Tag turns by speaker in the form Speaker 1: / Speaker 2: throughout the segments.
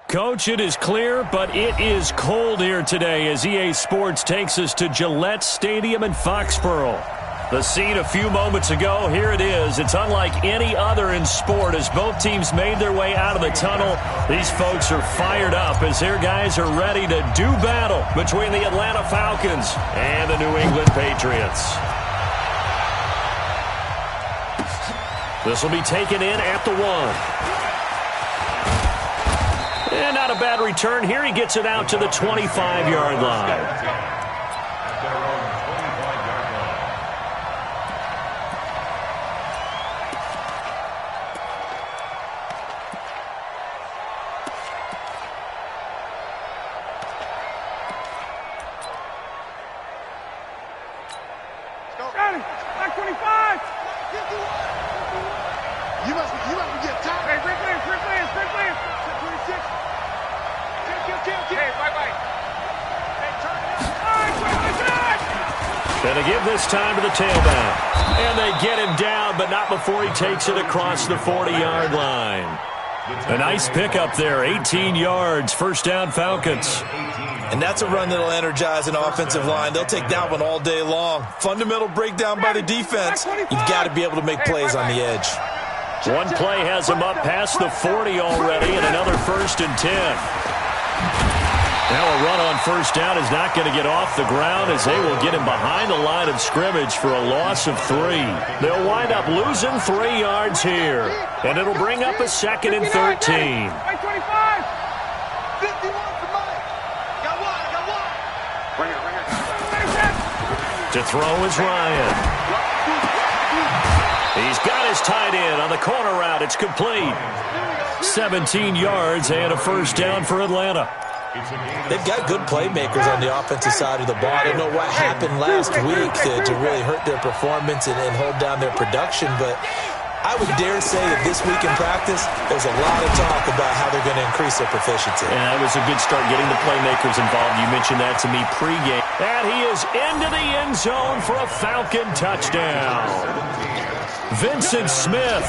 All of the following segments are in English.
Speaker 1: Coach, it is clear, but it is cold here today as EA Sports takes us to Gillette Stadium in Foxborough. The scene a few moments ago, here it is. It's unlike any other in sport as both teams made their way out of the tunnel. These folks are fired up as their guys are ready to do battle between the Atlanta Falcons and the New England Patriots. This will be taken in at the 1. And not a bad return here. He gets it out to the 25-yard line. Going to give this time to the tailback. And they get him down, but not before he takes it across the 40-yard line. A nice pickup there, 18 yards, first down Falcons.
Speaker 2: And that's a run that'll energize an offensive line. They'll take that one all day long. Fundamental breakdown by the defense. You've got to be able to make plays on the edge.
Speaker 1: One play has him up past the 40 already, and another 1st and 10. Now a run on first down is not going to get off the ground as they will get him behind the line of scrimmage for a loss of 3. They'll wind up losing 3 yards here, and it'll bring up a 2nd and 13. To throw is Ryan. He's got his tight end on the corner route. It's complete. 17 yards and a first down for Atlanta.
Speaker 2: They've got good playmakers on the offensive side of the ball. I don't know what happened last week to really hurt their performance and hold down their production, but I would dare say that this week in practice, there's a lot of talk about how they're going to increase their proficiency.
Speaker 1: And that was a good start getting the playmakers involved. You mentioned that to me pregame. And he is into the end zone for a Falcon touchdown. Vincent Smith,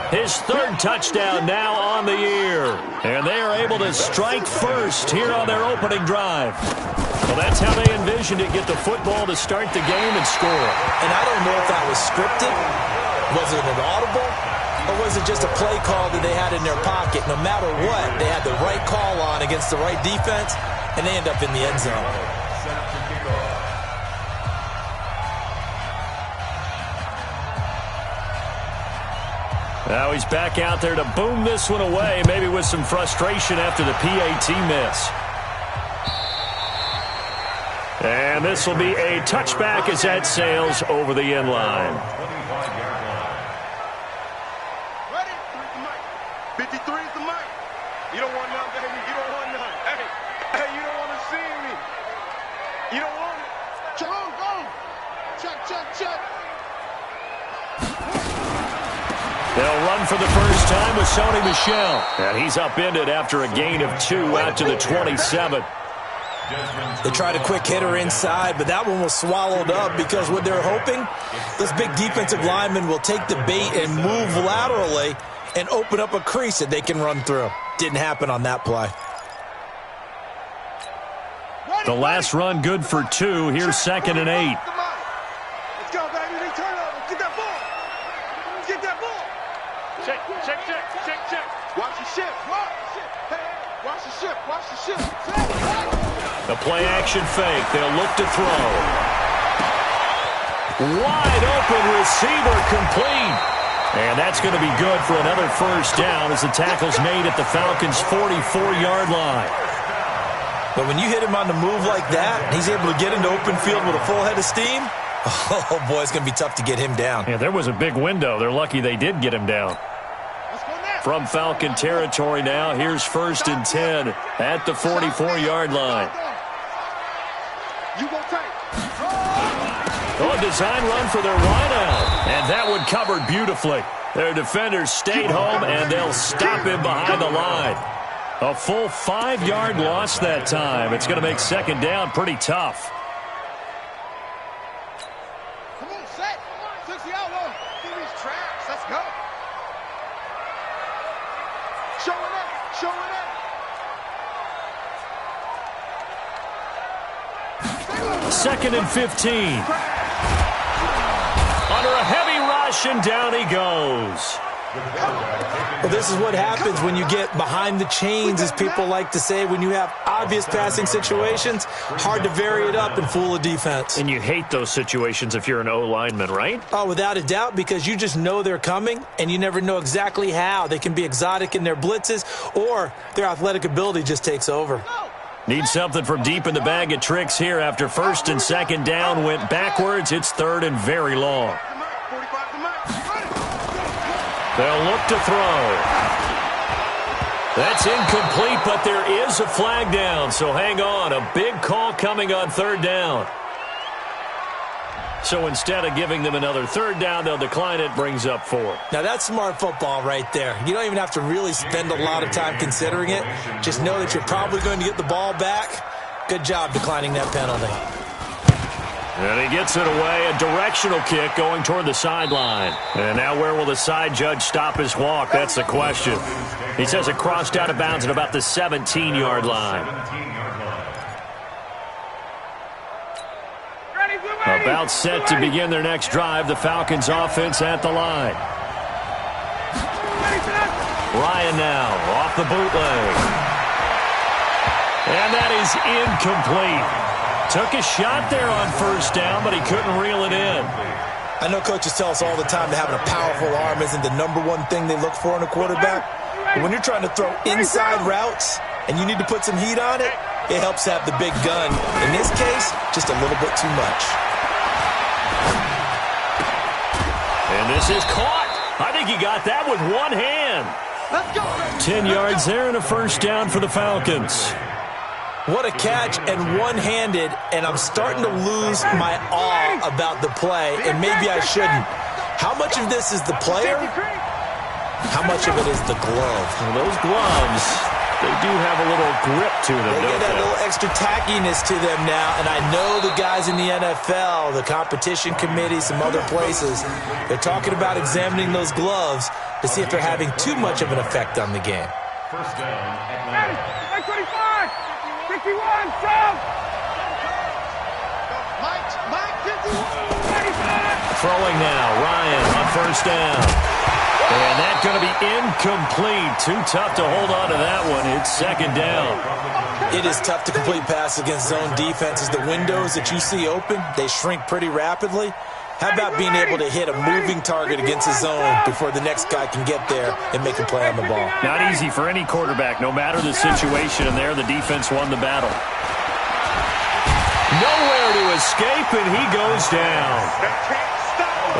Speaker 1: his 3rd touchdown now on the year. And they are able to strike first here on their opening drive. Well, that's how they envisioned it, get the football to start the game and score.
Speaker 2: And I don't know if that was scripted. Was it an audible? Or was it just a play call that they had in their pocket? No matter what, they had the right call on against the right defense, and they end up in the end zone.
Speaker 1: Now he's back out there to boom this one away, maybe with some frustration after the PAT miss. And this will be a touchback as that sails over the end line.
Speaker 3: 53 is the mic. You don't want none, baby. You don't want none. Hey, you don't want to see me. You don't want it. Go. Check.
Speaker 1: They'll run for the first time with Sony Michel. And he's upended after a gain of 2 out to the 27.
Speaker 2: They tried a quick hitter inside, but that one was swallowed up because what they're hoping, this big defensive lineman will take the bait and move laterally and open up a crease that they can run through. Didn't happen on that play.
Speaker 1: The last run good for 2. Here's 2nd and 8.
Speaker 3: Let's go, baby. They turn over. Get that ball. Get that ball. Check. Watch the ship. Watch the ship.
Speaker 1: The play action fake. They'll look to throw. Wide open receiver complete. And that's going to be good for another first down as the tackle's made at the Falcons' 44-yard line.
Speaker 2: But when you hit him on the move like that, and he's able to get into open field with a full head of steam, oh, boy, it's going to be tough to get him down.
Speaker 1: Yeah, there was a big window. They're lucky they did get him down. From Falcon territory now, here's 1st and 10 at the 44-yard line. Oh, a design run for their wideout. And that one covered beautifully. Their defenders stayed home, and they'll stop him behind the line. A full 5-yard loss that time. It's going to make 2nd down pretty tough.
Speaker 3: Come on, set. 60 out low. Through these tracks. Let's go. Showing up.
Speaker 1: 2nd and 15. Under a heavy rush, and down he goes.
Speaker 2: Well, this is what happens when you get behind the chains, as people like to say. When you have obvious passing situations, hard to vary it up and fool a defense.
Speaker 1: And you hate those situations if you're an O-lineman, right?
Speaker 2: Oh, without a doubt, because you just know they're coming, and you never know exactly how. They can be exotic in their blitzes, or their athletic ability just takes over.
Speaker 1: Need something from deep in the bag of tricks here after 1st and 2nd down went backwards. It's 3rd and very long. They'll look to throw. That's incomplete, but there is a flag down, so hang on. A big call coming on 3rd down. So instead of giving them another 3rd down, they'll decline it, brings up 4.
Speaker 2: Now, that's smart football right there. You don't even have to really spend a lot of time considering it. Just know that you're probably going to get the ball back. Good job declining that penalty.
Speaker 1: And he gets it away, a directional kick going toward the sideline. And now where will the side judge stop his walk? That's the question. He says it crossed out of bounds at about the 17-yard line. About set to begin their next drive, the Falcons offense at the line. Ryan now off the bootleg. And that is incomplete. Took a shot there on 1st down, but he couldn't reel it in.
Speaker 2: I know coaches tell us all the time that having a powerful arm isn't the #1 thing they look for in a quarterback. But when you're trying to throw inside routes and you need to put some heat on it, it helps have the big gun. In this case, just a little bit too much.
Speaker 1: And this is caught. I think he got that with one hand. 10 yards there and a 1st down for the Falcons.
Speaker 2: What a catch, and one-handed, and I'm starting to lose my awe about the play, and maybe I shouldn't. How much of this is the player? How much of it is the glove?
Speaker 1: Well, those gloves, they do have a little grip to them,
Speaker 2: They get that little extra tackiness to them now, and I know the guys in the NFL, the competition committee, some other places, they're talking about examining those gloves to see if they're having too much of an effect on the game.
Speaker 3: 1st down at 25, 51, Sam!
Speaker 1: Throwing now, Ryan on 1st down. And that's going to be incomplete. Too tough to hold on to that one. It's 2nd down.
Speaker 2: It is tough to complete passes against zone defenses. The windows that you see open, they shrink pretty rapidly. How about being able to hit a moving target against a zone before the next guy can get there and make a play on the ball?
Speaker 1: Not easy for any quarterback, no matter the situation, and there the defense won the battle. Nowhere to escape, and he goes down.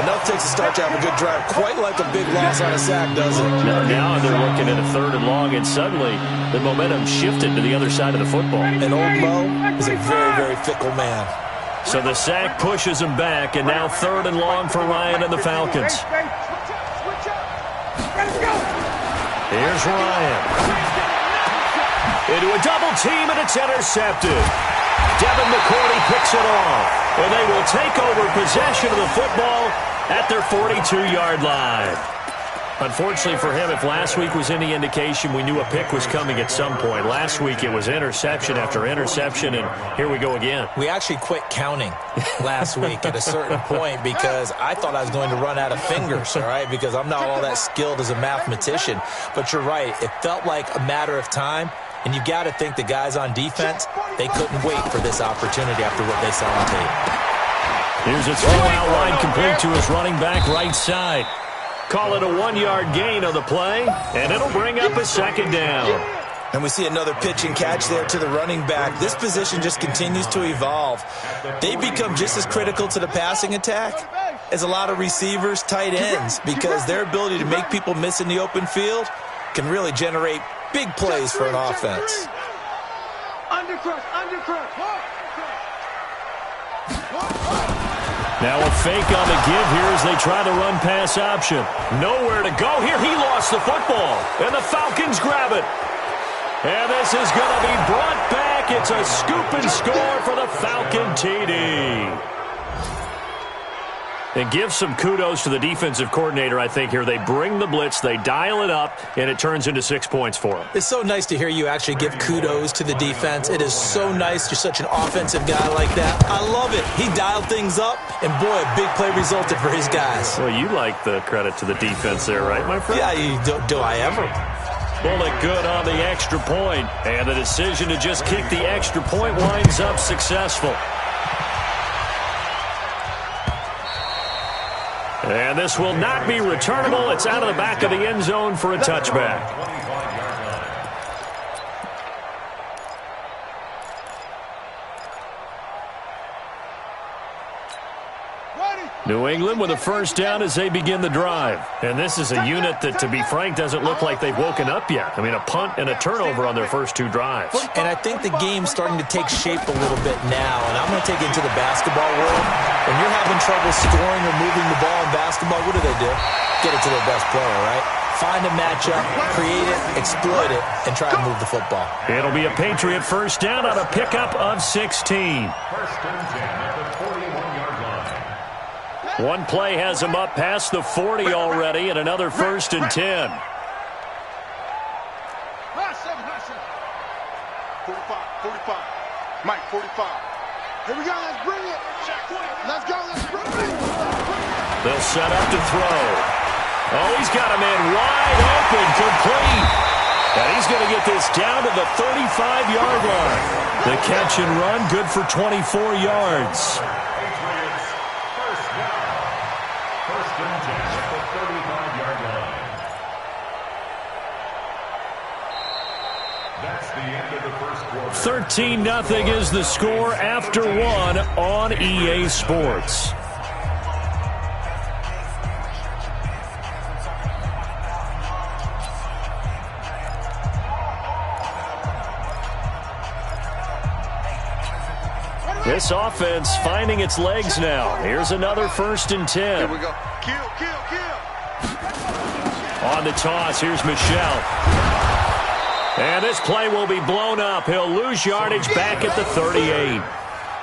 Speaker 2: Enough takes to start to have a good drive, quite like a big loss on a sack, doesn't it?
Speaker 1: Now they're looking at a 3rd and long, and suddenly the momentum shifted to the other side of the football.
Speaker 2: And old Mo is a very, very fickle man.
Speaker 1: So the sack pushes him back, and now 3rd and long for Ryan and the Falcons. Here's Ryan. Into a double team, and it's intercepted. Devin McCourty picks it off, and they will take over possession of the football at their 42-yard line. Unfortunately for him, if last week was any indication, we knew a pick was coming at some point. Last week it was interception after interception, and here we go again.
Speaker 2: We actually quit counting last week at a certain point because I thought I was going to run out of fingers, all right, because I'm not all that skilled as a mathematician. But you're right. It felt like a matter of time, and you got to think the guys on defense, they couldn't wait for this opportunity after what they saw on tape.
Speaker 1: Here's a throw out wide complete to his running back right side. Call it a 1-yard gain on the play, and it'll bring up a 2nd down.
Speaker 2: And we see another pitch and catch there to the running back. This position just continues to evolve. They become just as critical to the passing attack as a lot of receivers, tight ends, because their ability to make people miss in the open field can really generate big plays for an offense.
Speaker 1: Now a fake on the give here as they try the run-pass option. Nowhere to go here. He lost the football, and the Falcons grab it. And this is going to be brought back. It's a scoop and score for the Falcon TD. And give some kudos to the defensive coordinator, I think, here. They bring the blitz, they dial it up, and it turns into 6 points for them.
Speaker 2: It's so nice to hear you actually give kudos to the defense. It is so nice. You're such an offensive guy like that. I love it. He dialed things up, and boy, a big play resulted for his guys.
Speaker 1: Well, you like the credit to the defense there, right, my friend?
Speaker 2: Yeah, do I ever?
Speaker 1: Bullet good on the extra point, and the decision to just kick the extra point winds up successful. And this will not be returnable. It's out of the back of the end zone for a touchback. New England with a first down as they begin the drive. And this is a unit that, to be frank, doesn't look like they've woken up yet. I mean, a punt and a turnover on their first 2 drives.
Speaker 2: And I think the game's starting to take shape a little bit now. And I'm going to take it into the basketball world. When you're having trouble scoring or moving the ball in basketball, what do? Get it to their best player, right? Find a matchup, create it, exploit it, and try to move the football.
Speaker 1: It'll be a Patriot first down on a pickup of 16. One play has him up past the 40 already, and another first and 10.
Speaker 3: 45, 45. Mike, 45. Here we go, let's bring it. Let's go, let's bring it.
Speaker 1: They'll set up to throw. Oh, he's got a man wide open, complete. And he's going to get this down to the 35-yard line. The catch and run, good for 24 yards.
Speaker 4: First and 10 at the 35-yard line. That's the end of the first quarter.
Speaker 1: 13-0 is the score after 1 on EA Sports. This offense finding its legs now. Here's another first and 10.
Speaker 3: Here we go. Kill.
Speaker 1: On the toss, here's Michel. And this play will be blown up. He'll lose yardage back at the 38.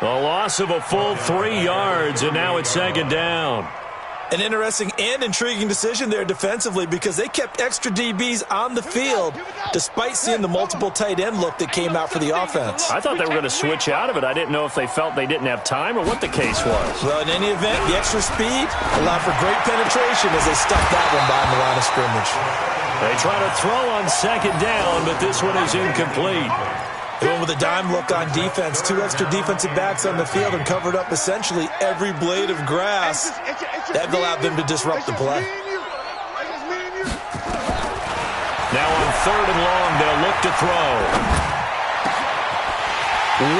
Speaker 1: A loss of a full 3 yards, and now it's second down.
Speaker 2: An interesting and intriguing decision there defensively because they kept extra DBs on the field despite seeing the multiple tight end look that came out for the offense.
Speaker 1: I thought they were going to switch out of it. I didn't know if they felt they didn't have time or what the case was.
Speaker 2: Well, in any event, the extra speed allowed for great penetration as they stuffed that one behind the line of scrimmage.
Speaker 1: They try to throw on second down, but this one is incomplete.
Speaker 2: They went with a dime look on defense. 2 extra defensive backs on the field and covered up essentially every blade of grass. That allowed them to disrupt the play.
Speaker 1: Now on third and long, they'll look to throw.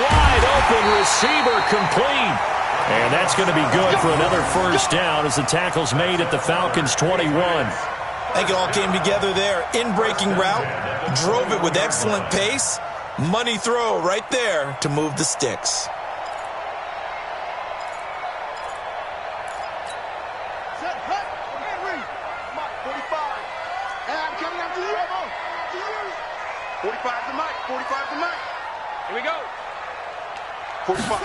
Speaker 1: Wide open receiver complete. And that's going to be good for another first down as the tackle's made at the Falcons' 21.
Speaker 2: I think it all came together there. In-breaking route, drove it with excellent pace. Money throw right there to move the sticks.
Speaker 3: Set, hut, Henry. 45. And I'm coming up to you. 45 to Mike. 45 to Mike. Here we go. 45.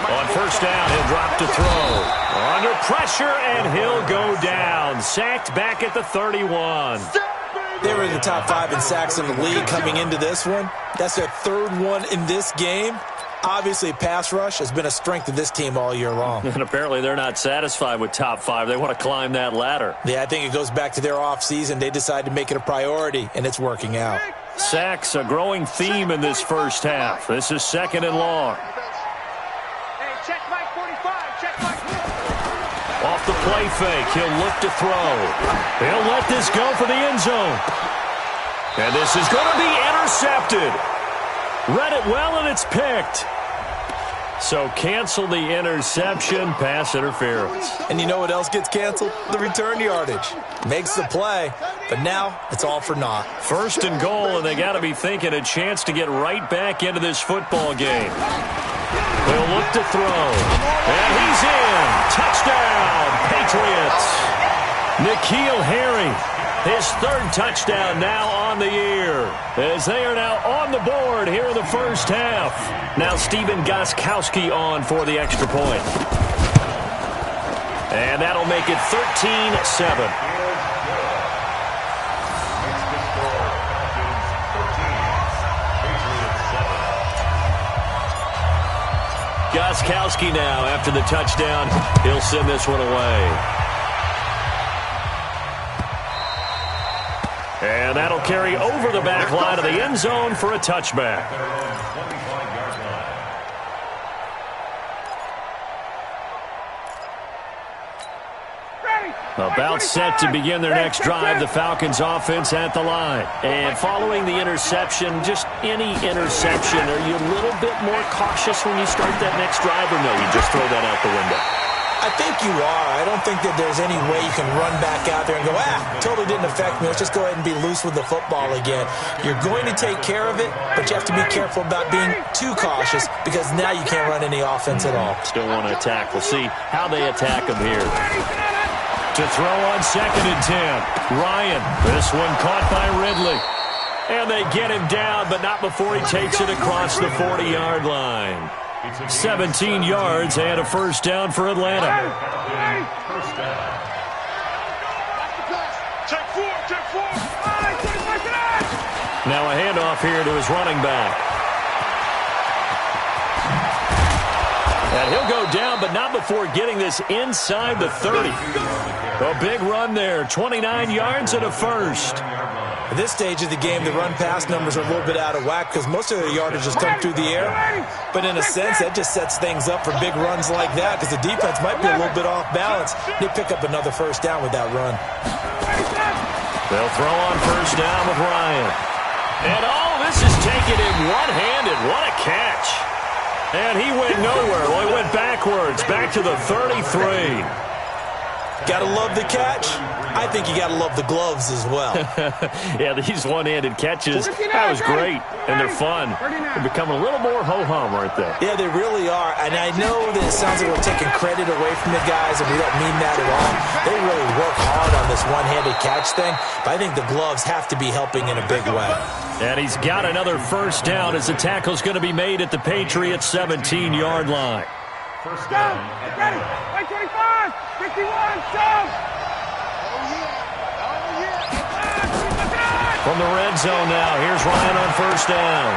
Speaker 1: On first down, he'll drop to throw. Under pressure, and he'll go down. Sacked back at the 31.
Speaker 2: They were in the top 5 in sacks in the league coming into this one. That's their 3rd one in this game. Obviously, pass rush has been a strength of this team all year long.
Speaker 1: And apparently they're not satisfied with top 5. They want to climb that ladder.
Speaker 2: Yeah, I think it goes back to their offseason. They decided to make it a priority, and it's working out.
Speaker 1: Sacks, a growing theme in this first half. This is second and long.
Speaker 3: Hey, check Mike 45. Check Mike.
Speaker 1: Off the play fake, he'll look to throw. He'll let this go for the end zone. And this is going to be intercepted. Read it well, and it's picked. So cancel the interception, pass interference.
Speaker 2: And you know what else gets canceled? The return yardage. Makes the play, but now it's all for naught.
Speaker 1: First and goal, and they got to be thinking a chance to get right back into this football game. They'll look to throw. And he's in. Touchdown, Patriots. N'Keal Harry, his 3rd touchdown now on the year, as they are now on the board here in the first half. Now Stephen Gostkowski on for the extra point. And that'll make it 13-7. Gostkowski now after the touchdown. He'll send this one away. And that'll carry over the back line of the end zone for a touchback. About set to begin their next drive, the Falcons offense at the line. And following the interception, just any interception, are you a little bit more cautious when you start that next drive, or no, you just throw that out the window?
Speaker 2: I think you are. I don't think that there's any way you can run back out there and go, totally didn't affect me. Let's just go ahead and be loose with the football again. You're going to take care of it, but you have to be careful about being too cautious because now you can't run any offense at all.
Speaker 1: Still want to attack. We'll see how they attack them here. To throw on 2nd and 10. Ryan, this one caught by Ridley. And they get him down, but not before he takes it across the 40-yard line. 17 yards and a first down for Atlanta. Now a handoff here to his running back. And he'll go down, but not before getting this inside the 30. A big run there, 29 yards and a first.
Speaker 2: At this stage of the game, the run-pass numbers are a little bit out of whack because most of their yardage has come through the air. But in a sense, that just sets things up for big runs like that because the defense might be a little bit off balance. They pick up another first down with that run.
Speaker 1: They'll throw on first down with Ryan. And all this is taken in one-handed. What a catch. And he went nowhere. Well, he went backwards, back to the 33.
Speaker 2: Gotta love the catch. I think you gotta love the gloves as well.
Speaker 1: Yeah, these one-handed catches, that was great, and they're fun. They're becoming a little more ho-hum, aren't they?
Speaker 2: Yeah, they really are, and I know that it sounds like we're taking credit away from the guys, and we don't mean that at all. They really work hard on this one-handed catch thing, but I think the gloves have to be helping in a big way.
Speaker 1: And he's got another first down as the tackle's going to be made at the Patriots' 17-yard line.
Speaker 3: First down. Ready. 25. 51. Jump.
Speaker 1: From the red zone now, here's Ryan on first down.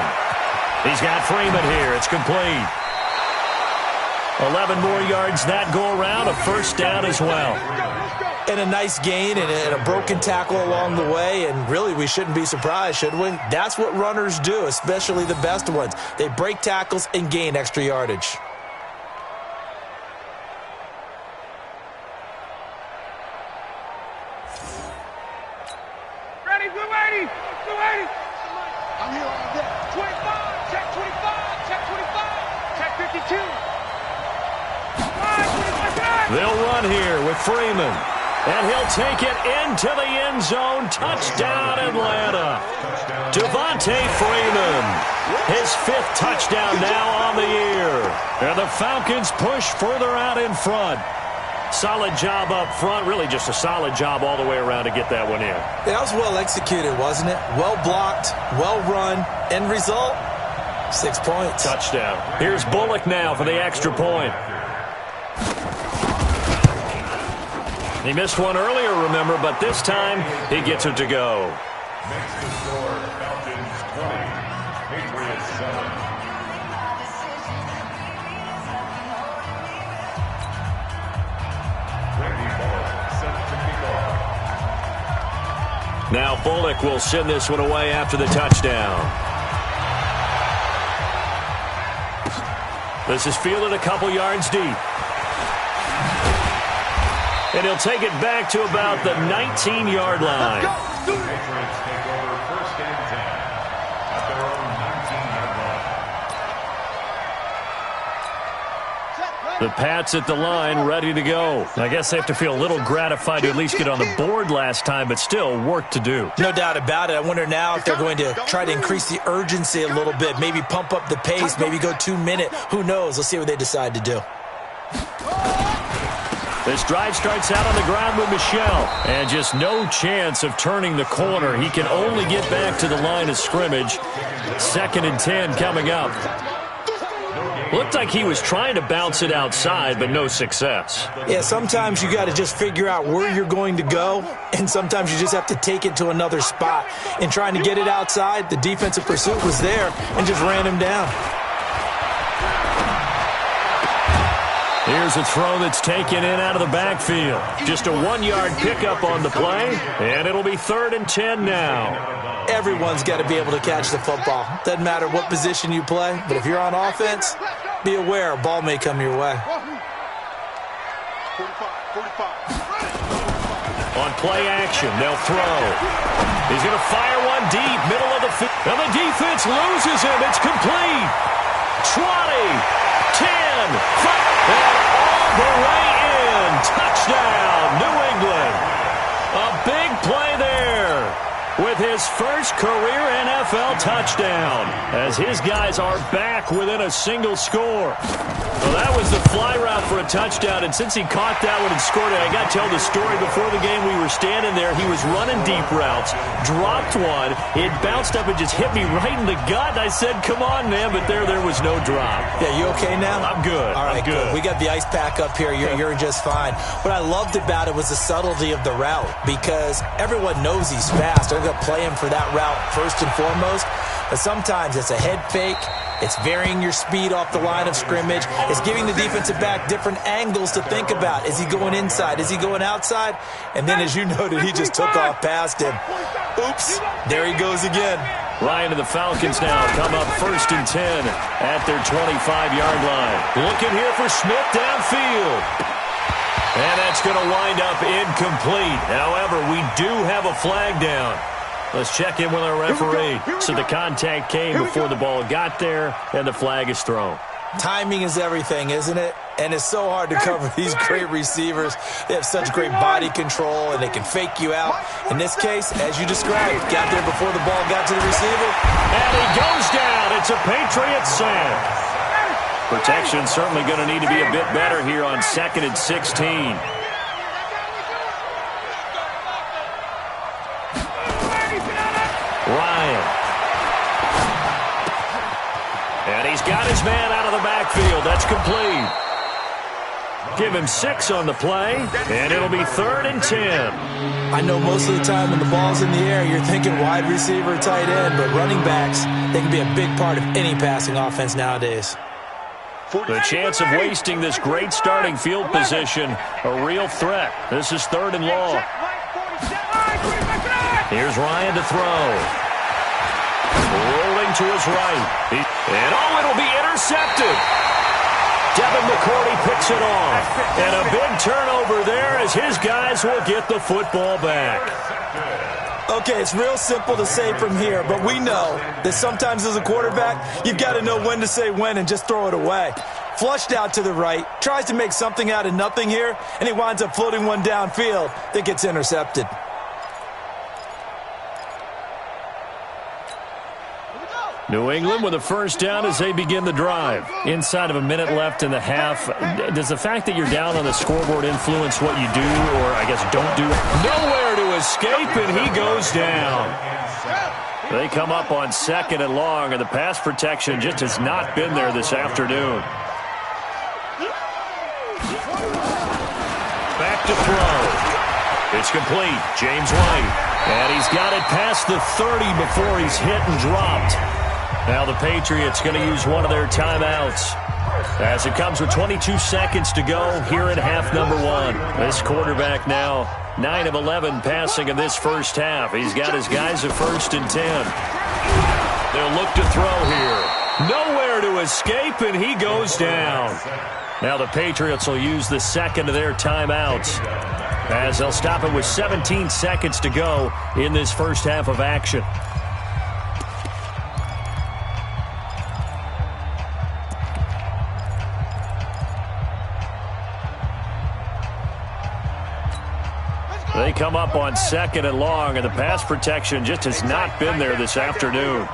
Speaker 1: He's got Freeman here. It's complete. 11 more yards that go around, a first down as well.
Speaker 2: And a nice gain and a broken tackle along the way, and really we shouldn't be surprised, should we? That's what runners do, especially the best ones. They break tackles and gain extra yardage.
Speaker 3: Ready, 280. 280. I'm here all day. 25. Check 25. Check 25. Check 52.
Speaker 1: They'll run here with Freeman. And he'll take it into the end zone. Touchdown, Atlanta. Devontae Freeman. His 5th touchdown now on the year. And the Falcons push further out in front. Solid job up front. Really just a solid job all the way around to get that one in.
Speaker 2: That was well executed, wasn't it? Well blocked, well run. End result, 6 points.
Speaker 1: Touchdown. Here's Bullock now for the extra point. He missed one earlier, remember, but this time he gets it to go.
Speaker 4: Next to score, Falcons 20, Patriots 7. Randy Bullock set to kick off.
Speaker 1: Now Bullock will send this one away after the touchdown. This is fielded a couple yards deep. And he'll take it back to about the 19-yard line.
Speaker 4: Patriots take over first and 10 at their own 19-yard line.
Speaker 1: The Pats at the line, ready to go. I guess they have to feel a little gratified to at least get on the board last time, but still work to do.
Speaker 2: No doubt about it. I wonder now if they're going to try to increase the urgency a little bit, maybe pump up the pace, maybe go 2 minute. Who knows? Let's see what they decide to do.
Speaker 1: This drive starts out on the ground with Michel. And just no chance of turning the corner. He can only get back to the line of scrimmage. 2nd and 10 coming up. Looked like he was trying to bounce it outside, but no success.
Speaker 2: Yeah, sometimes you got to just figure out where you're going to go, and sometimes you just have to take it to another spot. In trying to get it outside, the defensive pursuit was there and just ran him down.
Speaker 1: Here's a throw that's taken in out of the backfield. Just a 1-yard pickup on the play, and it'll be 3rd and 10 now.
Speaker 2: Everyone's got to be able to catch the football. Doesn't matter what position you play, but if you're on offense, be aware a ball may come your way.
Speaker 1: On play action, they'll throw. He's going to fire one deep, middle of the field. And the defense loses him. It's complete. 20, 10, 5. And all the way in. Touchdown, New England. A big play there with his first career NFL touchdown as his guys are back within a single score. Well, that was the fly route for a touchdown, and since he caught that one and scored it, I got to tell the story. Before the game, we were standing there. He was running deep routes, dropped one. It bounced up and just hit me right in the gut, and I said, come on, man, but there was no drop.
Speaker 2: Yeah, you okay now?
Speaker 1: I'm good.
Speaker 2: All right, good. We got the ice pack up here. You're just fine. What I loved about it was the subtlety of the route, because everyone knows he's fast. They're going to play him for that route first and foremost, but sometimes it's a head fake. It's varying your speed off the line of scrimmage. It's giving the defensive back different angles to think about. Is he going inside? Is he going outside? And then, as you noted, he just took off past him. Oops, there he goes again.
Speaker 1: Ryan and the Falcons now come up 1st and 10 at their 25-yard line. Looking here for Smith downfield. And that's going to wind up incomplete. However, we do have a flag down. Let's check in with our referee. So the contact came before the ball got there, and the flag is thrown.
Speaker 2: Timing is everything, isn't it? And it's so hard to cover these great receivers. They have such great body control, and they can fake you out. In this case, as you described, got there before the ball got to the receiver.
Speaker 1: And he goes down. It's a Patriots sack. Protection certainly going to need to be a bit better here on 2nd and 16. Ryan. And he's got his man out of the backfield. That's complete. Give him 6 on the play, and it'll be 3rd and 10.
Speaker 2: I know most of the time when the ball's in the air, you're thinking wide receiver, tight end, but running backs, they can be a big part of any passing offense nowadays.
Speaker 1: The chance of wasting this great starting field position, a real threat. This is 3rd and long. Here's Ryan to throw. Rolling to his right. And it'll be intercepted. Devin McCourty picks it off. And a big turnover there as his guys will get the football back.
Speaker 2: Okay, it's real simple to say from here, but we know that sometimes as a quarterback, you've got to know when to say when and just throw it away. Flushed out to the right, tries to make something out of nothing here, and he winds up floating one downfield that gets intercepted.
Speaker 1: New England with a first down as they begin the drive. Inside of a minute left in the half, does the fact that you're down on the scoreboard influence what you do, or I guess don't do? Nowhere to escape, and he goes down. They come up on 2nd and long, and the pass protection just has not been there this afternoon. Back to throw. It's complete. James White. And he's got it past the 30 before he's hit and dropped. Now the Patriots going to use one of their timeouts as it comes with 22 seconds to go here in half number 1. This quarterback now 9 of 11 passing in this first half. He's got his guys at 1st and 10. They'll look to throw here. Nowhere to escape, and he goes down. Now the Patriots will use the second of their timeouts as they'll stop it with 17 seconds to go in this first half of action. They come up on 2nd and long, and the pass protection just has not been there this afternoon.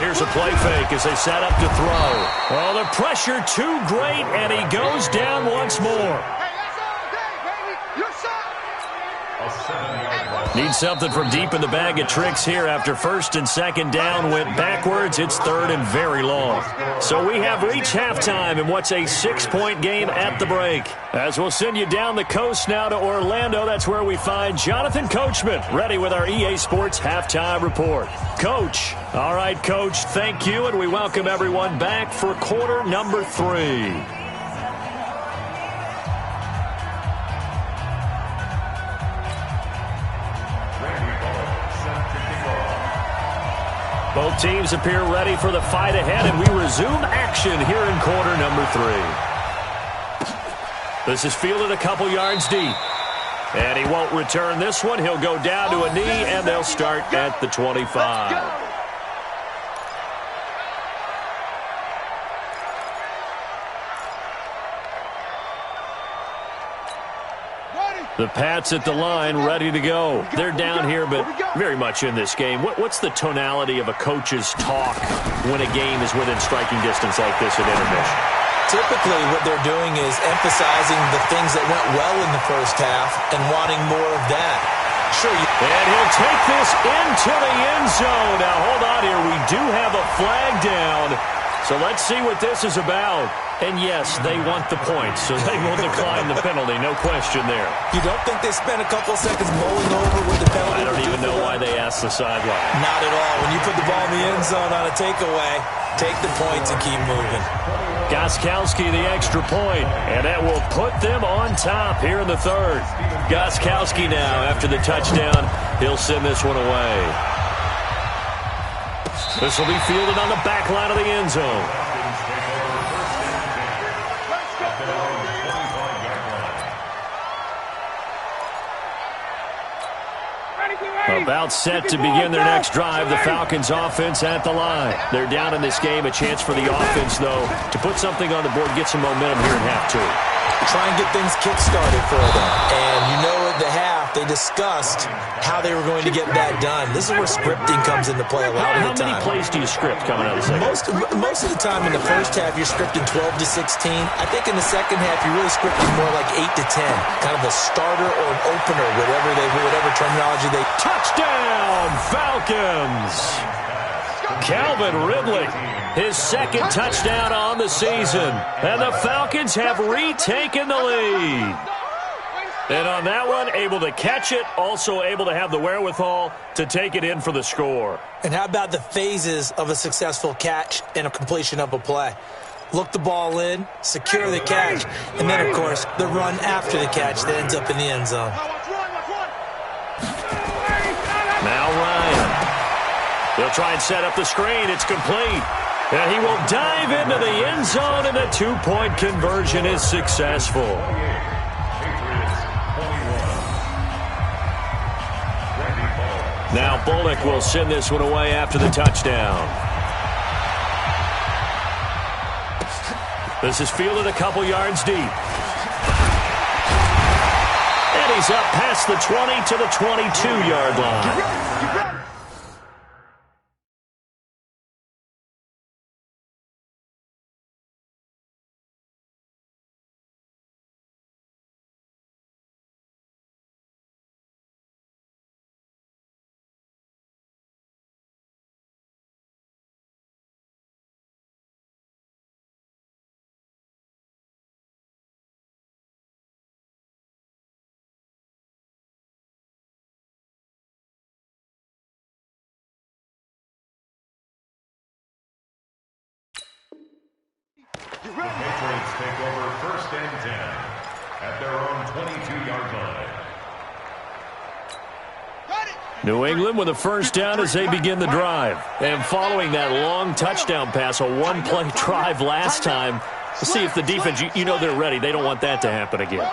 Speaker 1: Here's a play fake as they set up to throw. Well, the pressure too great, and he goes down once more. Need something from deep in the bag of tricks here after first and second down went backwards. It's third and very long. So we have reached halftime in what's a 6-point game at the break. As we'll send you down the coast now to Orlando, that's where we find Jonathan Coachman, ready with our EA Sports Halftime Report. Coach. All right, Coach, thank you, and we welcome everyone back for quarter number 3. Both teams appear ready for the fight ahead, and we resume action here in quarter number 3. This is fielded a couple yards deep. And he won't return this one. He'll go down to a knee, and they'll start at the 25. The Pats at the line, ready to go. They're down here, but very much in this game. What's the tonality of a coach's talk when a game is within striking distance like this at intermission?
Speaker 2: Typically, what they're doing is emphasizing the things that went well in the first half and wanting more of that. Sure.
Speaker 1: And he'll take this into the end zone. Now, hold on here. We do have a flag down. So let's see what this is about. And yes, they want the points, so they will decline the penalty. No question there.
Speaker 2: You don't think they spent a couple seconds mulling over with the penalty?
Speaker 1: I don't even know why they asked the sideline.
Speaker 2: Not at all. When you put the ball in the end zone on a takeaway, take the points and keep moving.
Speaker 1: Gostkowski the extra point, and that will put them on top here in the third. Gostkowski now, after the touchdown, he'll send this one away. This will be fielded on the back line of the end zone. About set to begin their next drive, the Falcons offense at the line. They're down in this game. A chance for the offense, though, to put something on the board, get some momentum here in half 2.
Speaker 2: Try and get things kick-started for them. And you know at the half, they discussed how they were going to get that done. This is where scripting comes into play a lot of the time.
Speaker 1: How many plays do you script coming out of the second?
Speaker 2: Most of the time in the first half, you're scripting 12 to 16. I think in the second half, you're really scripting more like 8 to 10. Kind of a starter or an opener, whatever terminology they...
Speaker 1: Touchdown, Falcons! Calvin Ridley, his second touchdown on the season. And the Falcons have retaken the lead. And on that one, able to catch it, also able to have the wherewithal to take it in for the score.
Speaker 2: And how about the phases of a successful catch and a completion of a play? Look the ball in, secure the catch, and then, of course, the run after the catch that ends up in the end zone.
Speaker 1: Now Ryan. They'll try and set up the screen. It's complete. And he will dive into the end zone, and the 2-point conversion is successful. Now Bullock will send this one away after the touchdown. This is fielded a couple yards deep. And he's up past the 20 to the 22-yard line.
Speaker 4: The Patriots take over first and 10 at their own 22-yard line.
Speaker 1: New England with a first down as they begin the drive. And following that long touchdown pass, a one-play drive last time, to see if the defense, you know they're ready. They don't want that to happen again.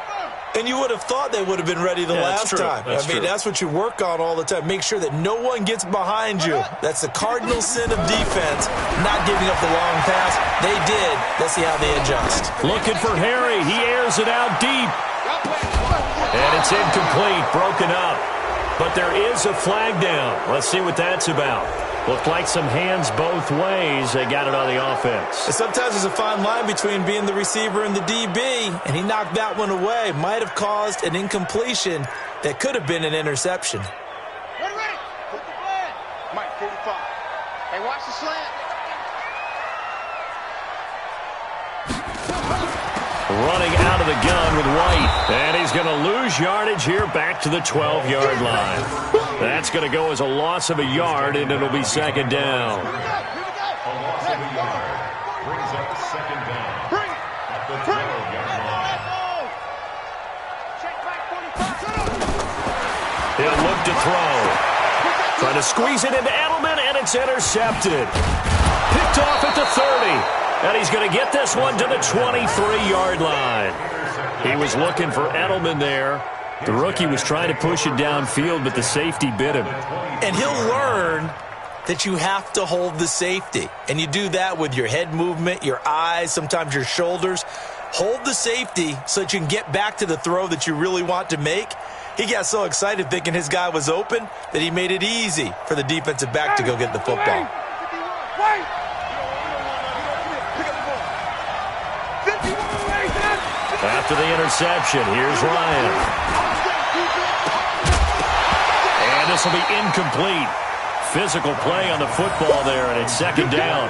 Speaker 2: And you would have thought they would have been ready the last time. That's what you work on all the time. Make sure that no one gets behind you. That's the cardinal sin of defense, not giving up the long pass. They did. Let's see how they adjust.
Speaker 1: Looking for Harry. He airs it out deep. And it's incomplete, broken up. But there is a flag down. Let's see what that's about. Looked like some hands both ways. They got it on the offense.
Speaker 2: Sometimes there's a fine line between being the receiver and the DB, and he knocked that one away. Might have caused an incompletion that could have been an interception.
Speaker 3: Ready. Put the flag. Mike, 45. Hey, watch the slant.
Speaker 1: Running out of the gun with White. And he's going to lose yardage here back to the 12-yard line. That's going to go as a loss of a yard, and it'll be second down.
Speaker 4: A loss of a yard brings up second down at the 12-yard line.
Speaker 1: He'll look to throw. Trying to squeeze it into Edelman, and it's intercepted. Picked off at the 30. And he's going to get this one to the 23-yard line. He was looking for Edelman there. The rookie was trying to push it downfield, but the safety bit him.
Speaker 2: And he'll learn that you have to hold the safety. And you do that with your head movement, your eyes, sometimes your shoulders. Hold the safety so that you can get back to the throw that you really want to make. He got so excited thinking his guy was open that he made it easy for the defensive back to go get the football.
Speaker 1: After the interception, here's Ryan. And this will be incomplete. Physical play on the football there, and it's second down.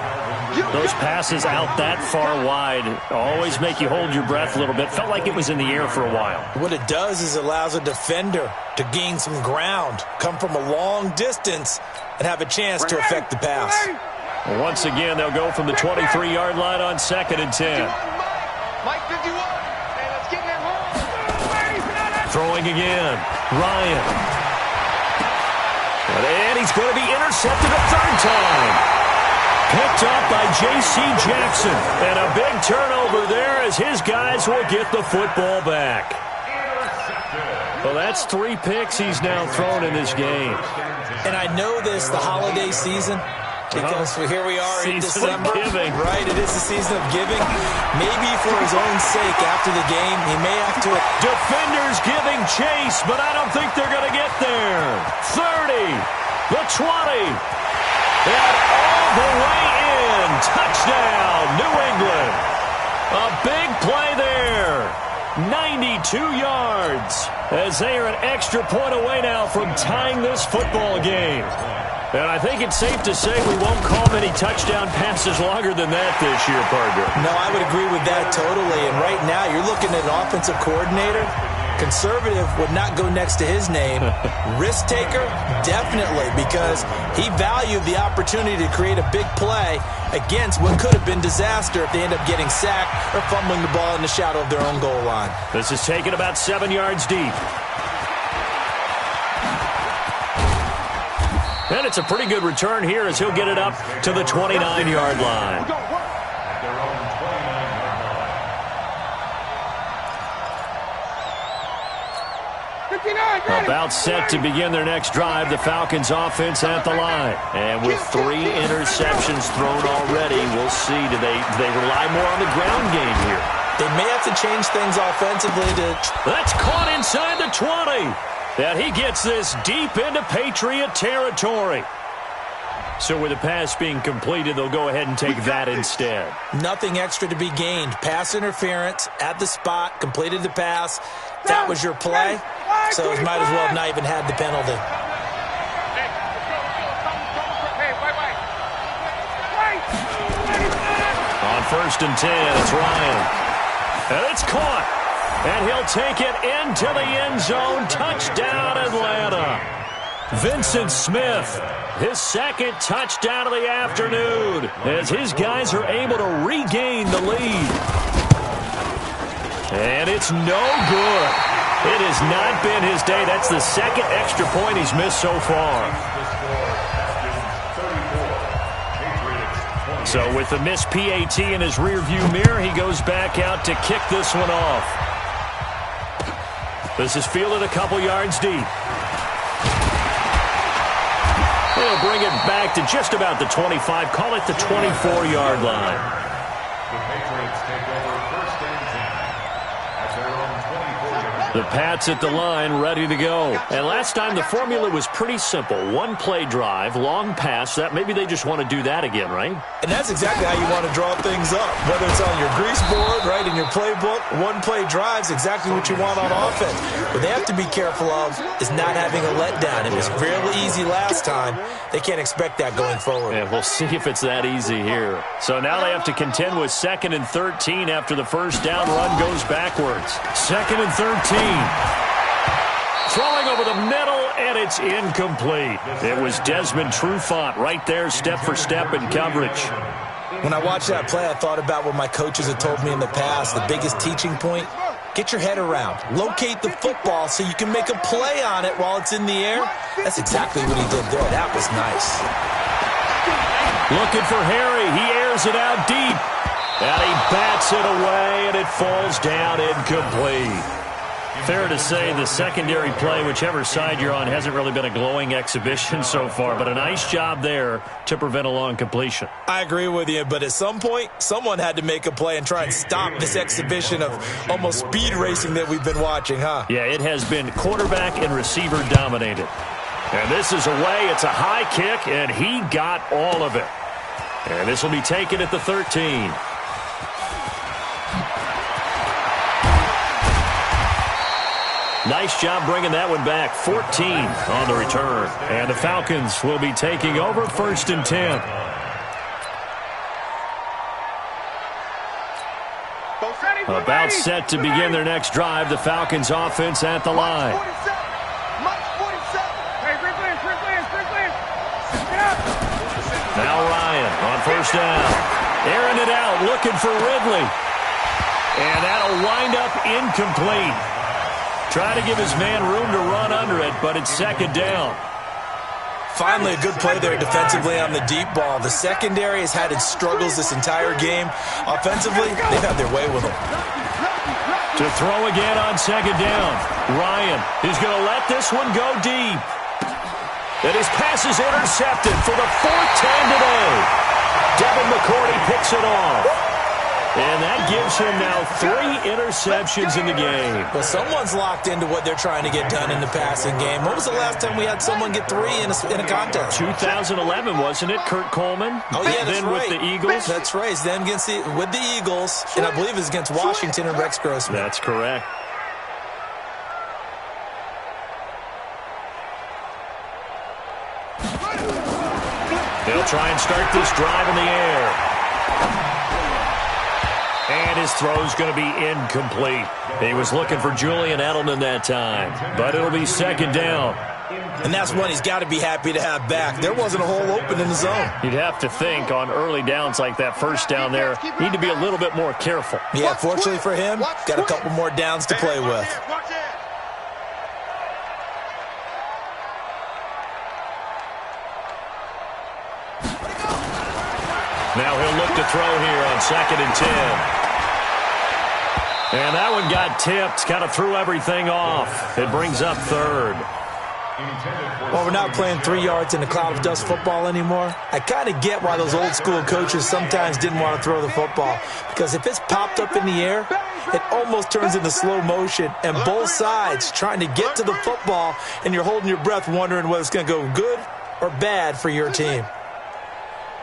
Speaker 1: Those passes out that far wide always make you hold your breath a little bit. Felt like it was in the air for a while.
Speaker 2: What it does is it allows a defender to gain some ground, come from a long distance, and have a chance to affect the pass.
Speaker 1: Once again, they'll go from the 23-yard line on second and 10.
Speaker 3: Mike, 51. Hey, let's get in that hole.
Speaker 1: Throwing again. Ryan. And he's going to be intercepted a third time. Picked up by J.C. Jackson. And a big turnover there as his guys will get the football back. Well, that's 3 picks he's now thrown in this game.
Speaker 2: And I know this, the holiday season, because here we are in December. Right, it is the season of giving. Maybe for his own sake after the game, he may have to...
Speaker 1: Defenders giving chase, but I don't think they're going to get there. 30, the 20, and all the way in. Touchdown, New England. A big play there. 92 yards as they are an extra point away now from tying this football game. And I think it's safe to say we won't call many touchdown passes longer than that this year, partner.
Speaker 2: No, I would agree with that totally. And right now, you're looking at an offensive coordinator. Conservative would not go next to his name. Risk taker, definitely, because he valued the opportunity to create a big play against what could have been disaster if they end up getting sacked or fumbling the ball in the shadow of their own goal line.
Speaker 1: This is taken about 7 yards deep. And it's a pretty good return here as he'll get it up to the 29-yard line. About set to begin their next drive, the Falcons offense at the line. And with 3 interceptions thrown already, we'll see. Do they rely more on the ground game here?
Speaker 2: They may have to change things offensively to...
Speaker 1: That's caught inside the 20. And he gets this deep into Patriot territory. So with the pass being completed, they'll go ahead and take that instead.
Speaker 2: Nothing extra to be gained. Pass interference at the spot, completed the pass. That was your play, so it might as well have not even had the penalty.
Speaker 1: On 1st and 10, it's Ryan. And it's caught. And he'll take it into the end zone. Touchdown, Atlanta. Vincent Smith, his second touchdown of the afternoon, as his guys are able to regain the lead. And it's no good. It has not been his day. That's the second extra point he's missed so far. So with the missed PAT in his rearview mirror, he goes back out to kick this one off. This is fielded a couple yards deep. They'll bring it back to just about the 25. Call it the 24-yard line.
Speaker 4: The Patriots take over 1st and 10 at their own 24-yard
Speaker 1: The Pats at the line, ready to go. And last time, the formula was pretty simple. One play drive, long pass. That maybe they just want to do that again, right?
Speaker 2: And that's exactly how you want to draw things up. Whether it's on your grease board, right, in your playbook, one play drive is exactly what you want on offense. What they have to be careful of is not having a letdown. It was really easy last time. They can't expect that going forward.
Speaker 1: Yeah, we'll see if it's that easy here. So now they have to contend with 2nd and 13 after the first down run goes backwards. 2nd and 13. Throwing over the middle, and it's incomplete. It was Desmond Trufant right there, step for step in coverage.
Speaker 2: When I watched that play, I thought about what my coaches had told me in the past. The biggest teaching point, get your head around. Locate the football so you can make a play on it while it's in the air. That's exactly what he did there. That was nice.
Speaker 1: Looking for Harry. He airs it out deep. And he bats it away, and it falls down incomplete. Fair to say the secondary play, whichever side you're on, hasn't really been a glowing exhibition so far, but a nice job there to prevent a long completion.
Speaker 2: I agree with you, but at some point, someone had to make a play and try and stop this exhibition of almost speed racing that we've been watching, huh?
Speaker 1: Yeah, it has been quarterback and receiver dominated. And this is away. It's a high kick, and he got all of it. And this will be taken at the 13. Nice job bringing that one back. 14 on the return. And the Falcons will be taking over 1st and 10. About set to begin their next drive. The Falcons offense at the line. Now Ryan on 1st down. Airing it out, looking for Ridley. And that'll wind up incomplete. Trying to give his man room to run under it, but it's 2nd down.
Speaker 2: Finally, a good play there defensively on the deep ball. The secondary has had its struggles this entire game. Offensively, they've had their way with them.
Speaker 1: To throw again on 2nd down. Ryan is going to let this one go deep. And his pass is intercepted for the 4th time today. Devin McCourty picks it off. And that gives him now 3 interceptions in the game.
Speaker 2: Well, someone's locked into what they're trying to get done in the passing game. When was the last time we had someone get 3 in a contest?
Speaker 1: 2011, wasn't it? Kurt Coleman?
Speaker 2: Oh, yeah, that's
Speaker 1: then
Speaker 2: right.
Speaker 1: With the Eagles?
Speaker 2: That's right. Then with the Eagles, and I believe it's against Washington and Rex Grossman.
Speaker 1: That's correct. They'll try and start this drive in the air. And his throw's going to be incomplete. He was looking for Julian Edelman that time, but it'll be 2nd down.
Speaker 2: And that's one he's got to be happy to have back. There wasn't a hole open in the zone.
Speaker 1: You'd have to think on early downs like that 1st down there, need to be a little bit more careful.
Speaker 2: Yeah, fortunately for him, got a couple more downs to play with.
Speaker 1: Now he'll look to throw here on 2nd and 10. And that one got tipped, kind of threw everything off. It brings up 3rd.
Speaker 2: Well, we're not playing 3 yards in a cloud of dust football anymore. I kind of get why those old school coaches sometimes didn't want to throw the football. Because if it's popped up in the air, it almost turns into slow motion. And both sides trying to get to the football, and you're holding your breath wondering whether it's going to go good or bad for your team.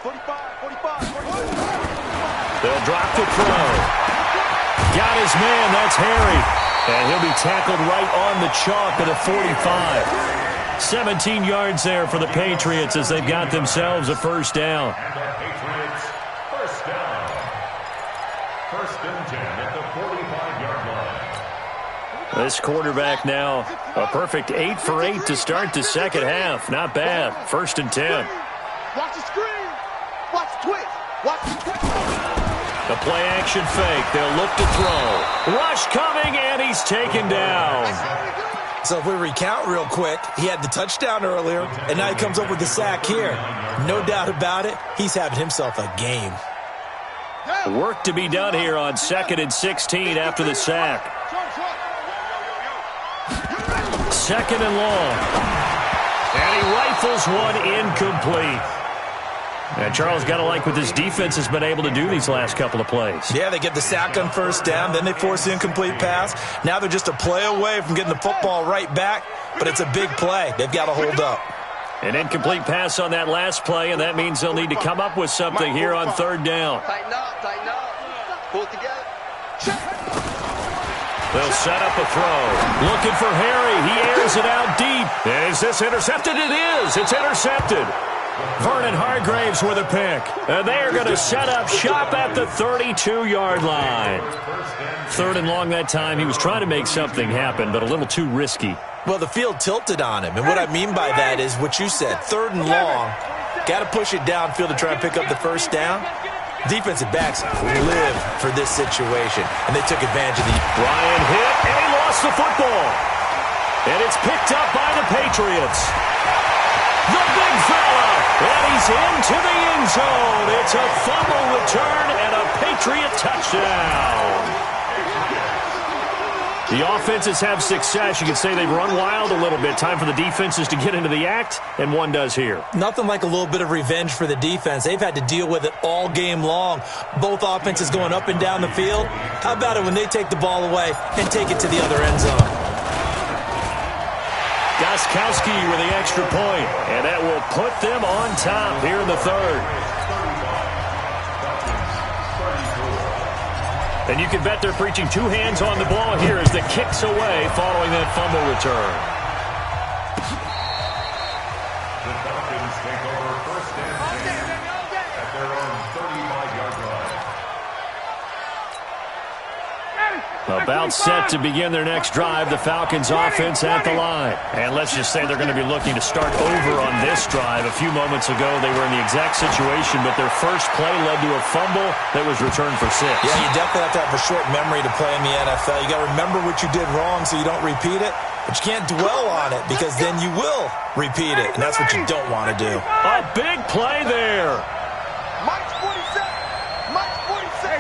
Speaker 3: 45.
Speaker 1: They'll drop the throw. Got his man, that's Harry. And he'll be tackled right on the chalk at the 45. 17 yards there for the Patriots as they've got themselves a 1st down.
Speaker 4: And the Patriots, 1st down. 1st and 10 at the 45-yard line.
Speaker 1: This quarterback now, a perfect 8 for 8 to start the 2nd half. Not bad. 1st and 10.
Speaker 3: Watch the screen. Watch the twitch. Watch the twitch.
Speaker 1: The play action fake. They'll look to throw. Rush coming, and he's taken down.
Speaker 2: So if we recount real quick, he had the touchdown earlier, and now he comes up with the sack here. No doubt about it, he's having himself a game.
Speaker 1: Work to be done here on 2nd and 16 after the sack. 2nd and long. And he rifles one incomplete. And Charles, got to like what this defense has been able to do these last couple of plays.
Speaker 2: Yeah, they get the sack on first down, then they force the incomplete pass. Now they're just a play away from getting the football right back, but it's a big play. They've got to hold up.
Speaker 1: An incomplete pass on that last play, and that means they'll need to come up with something here on third down.
Speaker 3: Tighten up. Pull it together.
Speaker 1: They'll set up a throw. Looking for Harry. He airs it out deep. Is this intercepted? It is. It's intercepted. Vernon Hargraves with a pick. And they are going to set up shop at the 32-yard line. Third and long that time. He was trying to make something happen, but a little too risky.
Speaker 2: Well, the field tilted on him, and what I mean by that is what you said, third and long, got to push it downfield to try and pick up the first down. Defensive backs live for this situation, and they took advantage of the...
Speaker 1: Ryan hit, and he lost the football. And it's picked up by the Patriots. The big fella, and he's into the end zone. It's a fumble return and a Patriot touchdown. The offenses have success. You can say they've run wild a little bit. Time for the defenses to get into the act, and one does here.
Speaker 2: Nothing like a little bit of revenge for the defense. They've had to deal with it all game long. Both offenses going up and down the field. How about it when they take the ball away and take it to the other end zone?
Speaker 1: Gostkowski with the extra point, and that will put them on top here in the third. And you can bet they're preaching two hands on the ball here as the kick's away following that fumble return.
Speaker 4: The Falcons take over first and 10 at their own 35-yard line.
Speaker 1: About set to begin their next drive, the Falcons offense at the line. And let's just say they're going to be looking to start over on this drive. A few moments ago, they were in the exact situation, but their first play led to a fumble that was returned for 6.
Speaker 2: Yeah, you definitely have to have a short memory to play in the NFL. You got to remember what you did wrong so you don't repeat it, but you can't dwell on it because then you will repeat it, and that's what you don't want to do.
Speaker 1: A big play there.
Speaker 3: Mike's 47. Mike's 47.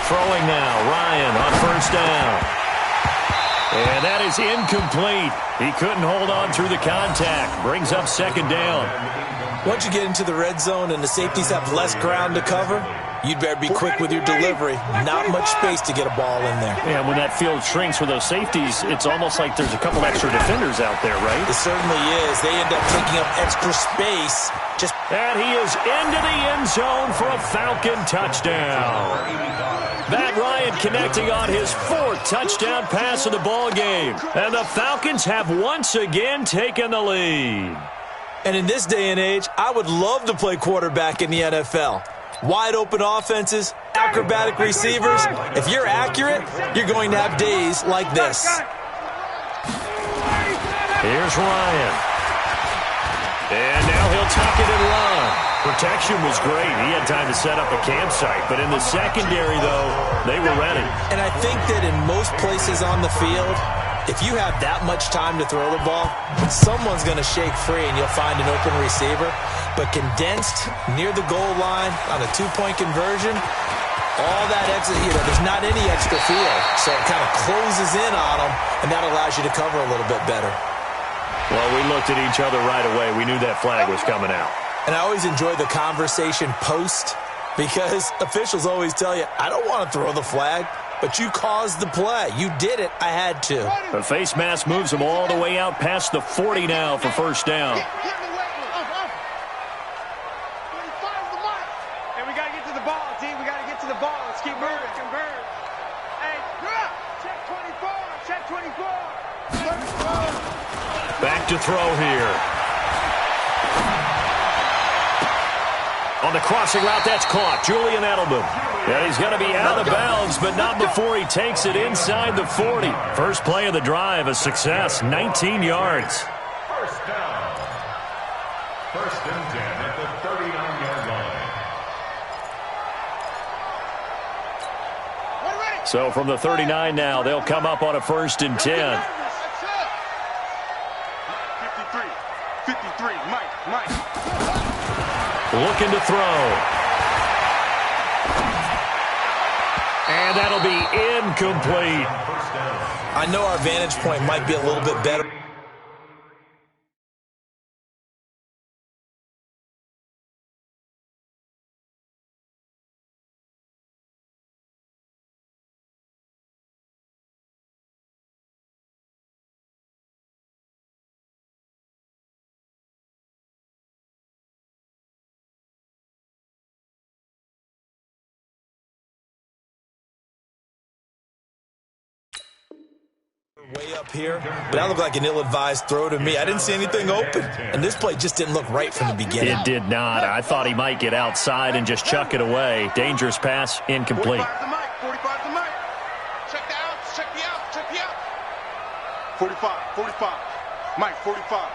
Speaker 1: Throwing now, Ryan on first down. And that is incomplete. He couldn't hold on through the contact. Brings up second down.
Speaker 2: Once you get into the red zone and the safeties have less ground to cover, you'd better be quick with your delivery. Not much space to get a ball in there.
Speaker 1: And when that field shrinks for those safeties, it's almost like there's a couple extra defenders out there, right?
Speaker 2: It certainly is. They end up taking up extra space.
Speaker 1: And he is into the end zone for a Falcon touchdown. Matt Ryan connecting on his 4th touchdown pass of the ball game. And the Falcons have once again taken the lead.
Speaker 2: And in this day and age, I would love to play quarterback in the NFL. Wide open offenses, acrobatic receivers. If you're accurate, you're going to have days like this.
Speaker 1: Here's Ryan. And now he'll tuck it and run. Protection was great. He had time to set up a campsite. But in the secondary, though, they were ready.
Speaker 2: And I think that in most places on the field, if you have that much time to throw the ball, someone's going to shake free and you'll find an open receiver. But condensed near the goal line on a 2-point conversion, all that extra, there's not any extra field. So it kind of closes in on them, and that allows you to cover a little bit better.
Speaker 1: Well, we looked at each other right away. We knew that flag was coming out.
Speaker 2: And I always enjoy the conversation post because officials always tell you, I don't want to throw the flag, but you caused the play. You did it. I had to.
Speaker 1: The face mask moves him all the way out past the 40 now for first down.
Speaker 3: And we got to get to the ball, team. We got to get to the ball. Let's keep moving. Convert. Hey, check 24. Check 24.
Speaker 1: Back to throw here. On the crossing route, that's caught. Julian Edelman. And he's going to be out of bounds, but not before he takes it inside the 40. First play of the drive, a success, 19 yards.
Speaker 4: First down. First and 10 at the 39-yard line.
Speaker 1: So from the 39 now, they'll come up on a first and 10.
Speaker 3: 53, Mike.
Speaker 1: Looking to throw. And that'll be incomplete.
Speaker 2: I know our vantage point might be a little bit better. Way up here, but that looked like an ill-advised throw to me. I didn't see anything open, and this play just didn't look right from the beginning.
Speaker 1: It did not. I thought he might get outside and just chuck it away. Dangerous pass, incomplete.
Speaker 3: 45 to Mike, 45 to Mike. Check the outs, check the outs, check the outs. 45, 45. Mike, 45.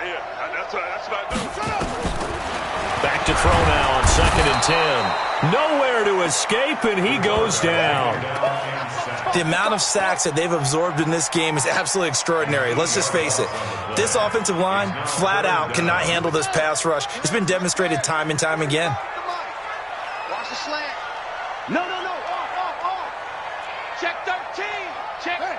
Speaker 3: Yeah, that's what I do. Shut up!
Speaker 1: Back to throw now on 2nd and 10. Nowhere to escape, and he goes down.
Speaker 2: The amount of sacks that they've absorbed in this game is absolutely extraordinary. Let's just face it. This offensive line, flat out, cannot handle this pass rush. It's been demonstrated time and time again.
Speaker 3: Watch the slant. No. Off. Check 13. Check 13.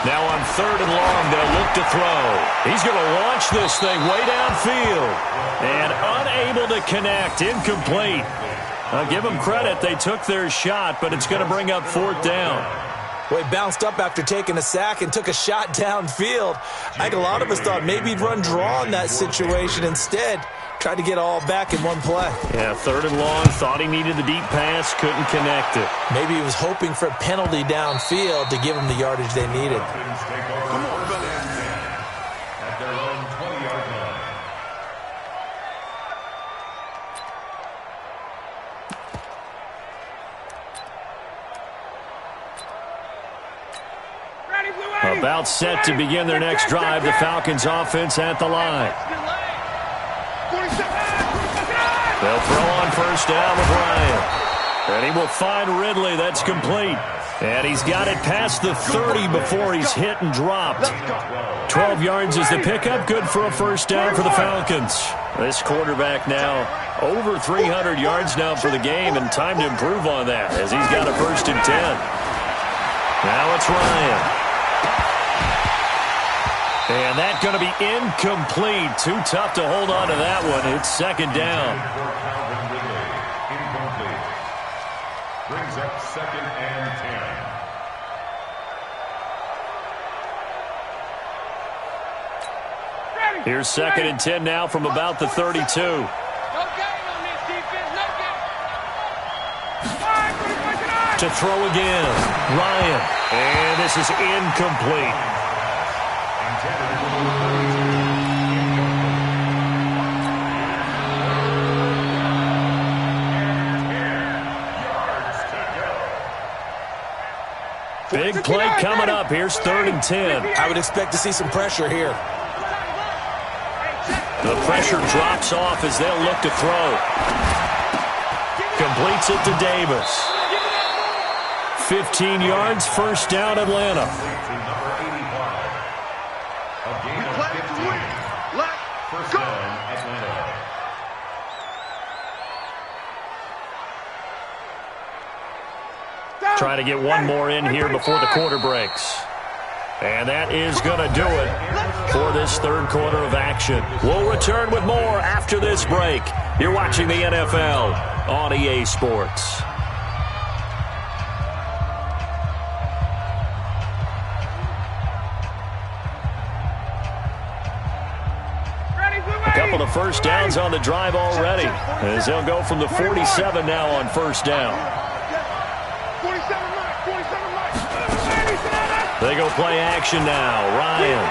Speaker 1: Now on 3rd and long, they'll look to throw. He's going to launch this thing way downfield. And unable to connect, incomplete. I'll give them credit. They took their shot, but it's going to bring up 4th down.
Speaker 2: Well, he bounced up after taking a sack and took a shot downfield. I think a lot of us thought maybe he'd run draw in that situation. Instead, tried to get all back in one play.
Speaker 1: Yeah, 3rd and long, thought he needed the deep pass, couldn't connect it.
Speaker 2: Maybe he was hoping for a penalty downfield to give him the yardage they needed.
Speaker 3: Come on, brother.
Speaker 4: At their own 20-yard line.
Speaker 1: About set to begin their next drive, the Falcons offense at the line. They'll throw on 1st down with Ryan. And he will find Ridley. That's complete. And he's got it past the 30 before he's hit and dropped. 12 yards is the pickup. Good for a 1st down for the Falcons. This quarterback now over 300 yards now for the game, and time to improve on that as he's got a 1st and 10. Now it's Ryan. And that's going to be incomplete. Too tough to hold on to that one. It's 2nd down.
Speaker 4: Incomplete. Brings up 2nd and 10.
Speaker 1: Here's 2nd and 10 now from about the 32.
Speaker 3: No game on this defense. No game.
Speaker 1: To throw again. Ryan. And this is incomplete. Big play coming up. Here's 3rd and 10.
Speaker 2: I would expect to see some pressure here.
Speaker 1: The pressure drops off as they'll look to throw. Completes it to Davis. 15 yards, 1st down, Atlanta.
Speaker 4: First down, Atlanta.
Speaker 1: Try to get one more in here before the quarter breaks. And that is going to do it for this 3rd quarter of action. We'll return with more after this break. You're watching the NFL on EA Sports. A couple of 1st downs on the drive already, as they'll go from the 47 now on 1st down.
Speaker 3: 47 Mike.
Speaker 1: They go play action now. Ryan.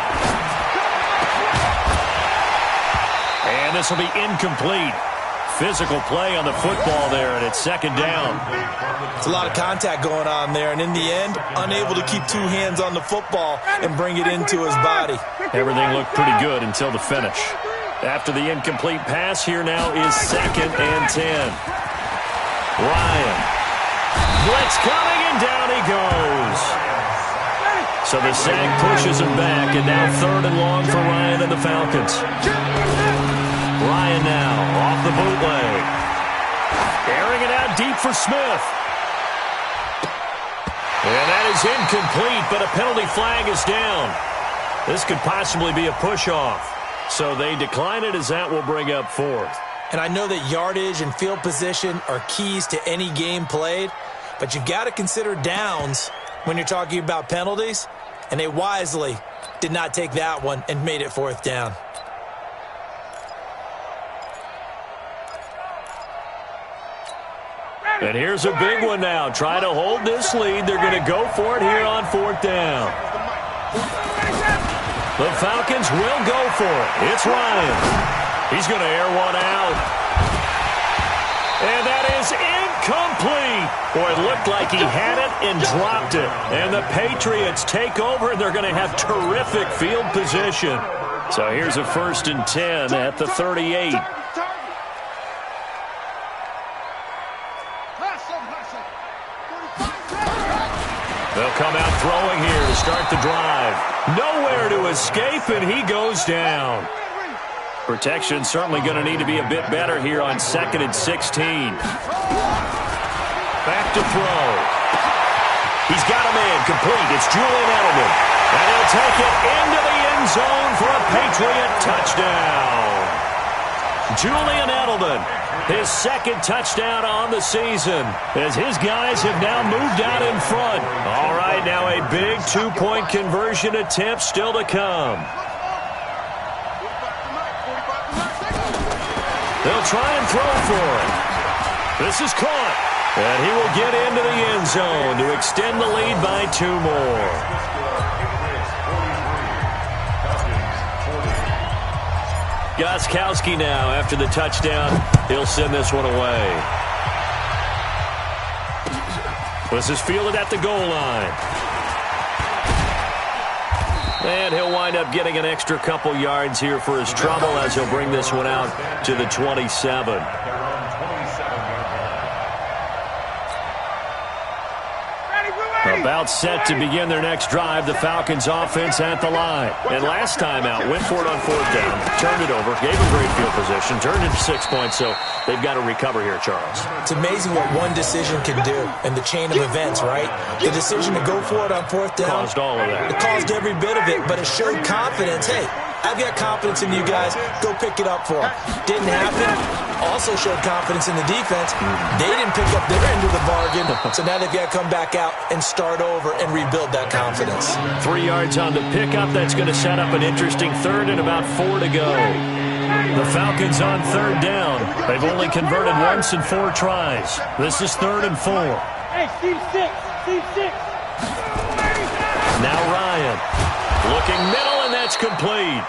Speaker 1: And this will be incomplete. Physical play on the football there, and it's 2nd down.
Speaker 2: It's a lot of contact going on there, and in the end, unable to keep 2 hands on the football and bring it into his body.
Speaker 1: Everything looked pretty good until the finish. After the incomplete pass, here now is 2nd and 10. Ryan. Blitz coming, and down he goes. So the sack pushes him back, and now 3rd and long for Ryan and the Falcons. Ryan now off the bootleg. Airing it out deep for Smith. And that is incomplete, but a penalty flag is down. This could possibly be a push-off. So they decline it, as that will bring up 4th.
Speaker 2: And I know that yardage and field position are keys to any game played, but you've got to consider downs when you're talking about penalties, and they wisely did not take that one and made it 4th down.
Speaker 1: And here's a big one now. Try to hold this lead. They're going to go for it here on 4th down. The Falcons will go for it. It's Ryan. He's going to air one out. And that is incomplete. Boy, it looked like he had it and dropped it. And the Patriots take over, and they're going to have terrific field position. So here's a 1st and 10 at the 38. They'll come out throwing here to start the drive. Nowhere to escape, and he goes down. Protection certainly going to need to be a bit better here on 2nd and 16. Back to throw. He's got a man complete. It's Julian Edelman. And he'll take it into the end zone for a Patriot touchdown. Julian Edelman, his 2nd touchdown on the season, as his guys have now moved out in front. All right, now a big 2-point conversion attempt still to come. They'll try and throw for it. This is caught, and he will get into the end zone to extend the lead by 2 more. Gostkowski now, after the touchdown, he'll send this one away. This is fielded at the goal line. And he'll wind up getting an extra couple yards here for his trouble as he'll bring this one out to the 27. About set to begin their next drive, the Falcons offense at the line. And last time out, went for it on 4th down, turned it over, gave them great field position, turned into 6 points, so they've got to recover here, Charles.
Speaker 2: It's amazing what one decision can do in the chain of events, right? The decision to go for it on 4th down.
Speaker 1: Caused all of that.
Speaker 2: It caused every bit of it, but it showed confidence. Hey, I've got confidence in you guys. Go pick it up for them. Didn't happen. Also showed confidence in the defense. They didn't pick up their end of the bargain, so now they've got to come back out and start over and rebuild that confidence.
Speaker 1: 3 yards on the pickup. That's going to set up an interesting 3rd and about 4 to go. The Falcons on 3rd down. They've only converted once in 4 tries. This is 3rd and 4.
Speaker 5: Hey, Steve 6. Steve 6.
Speaker 1: Now Ryan. Looking middle, and that's complete.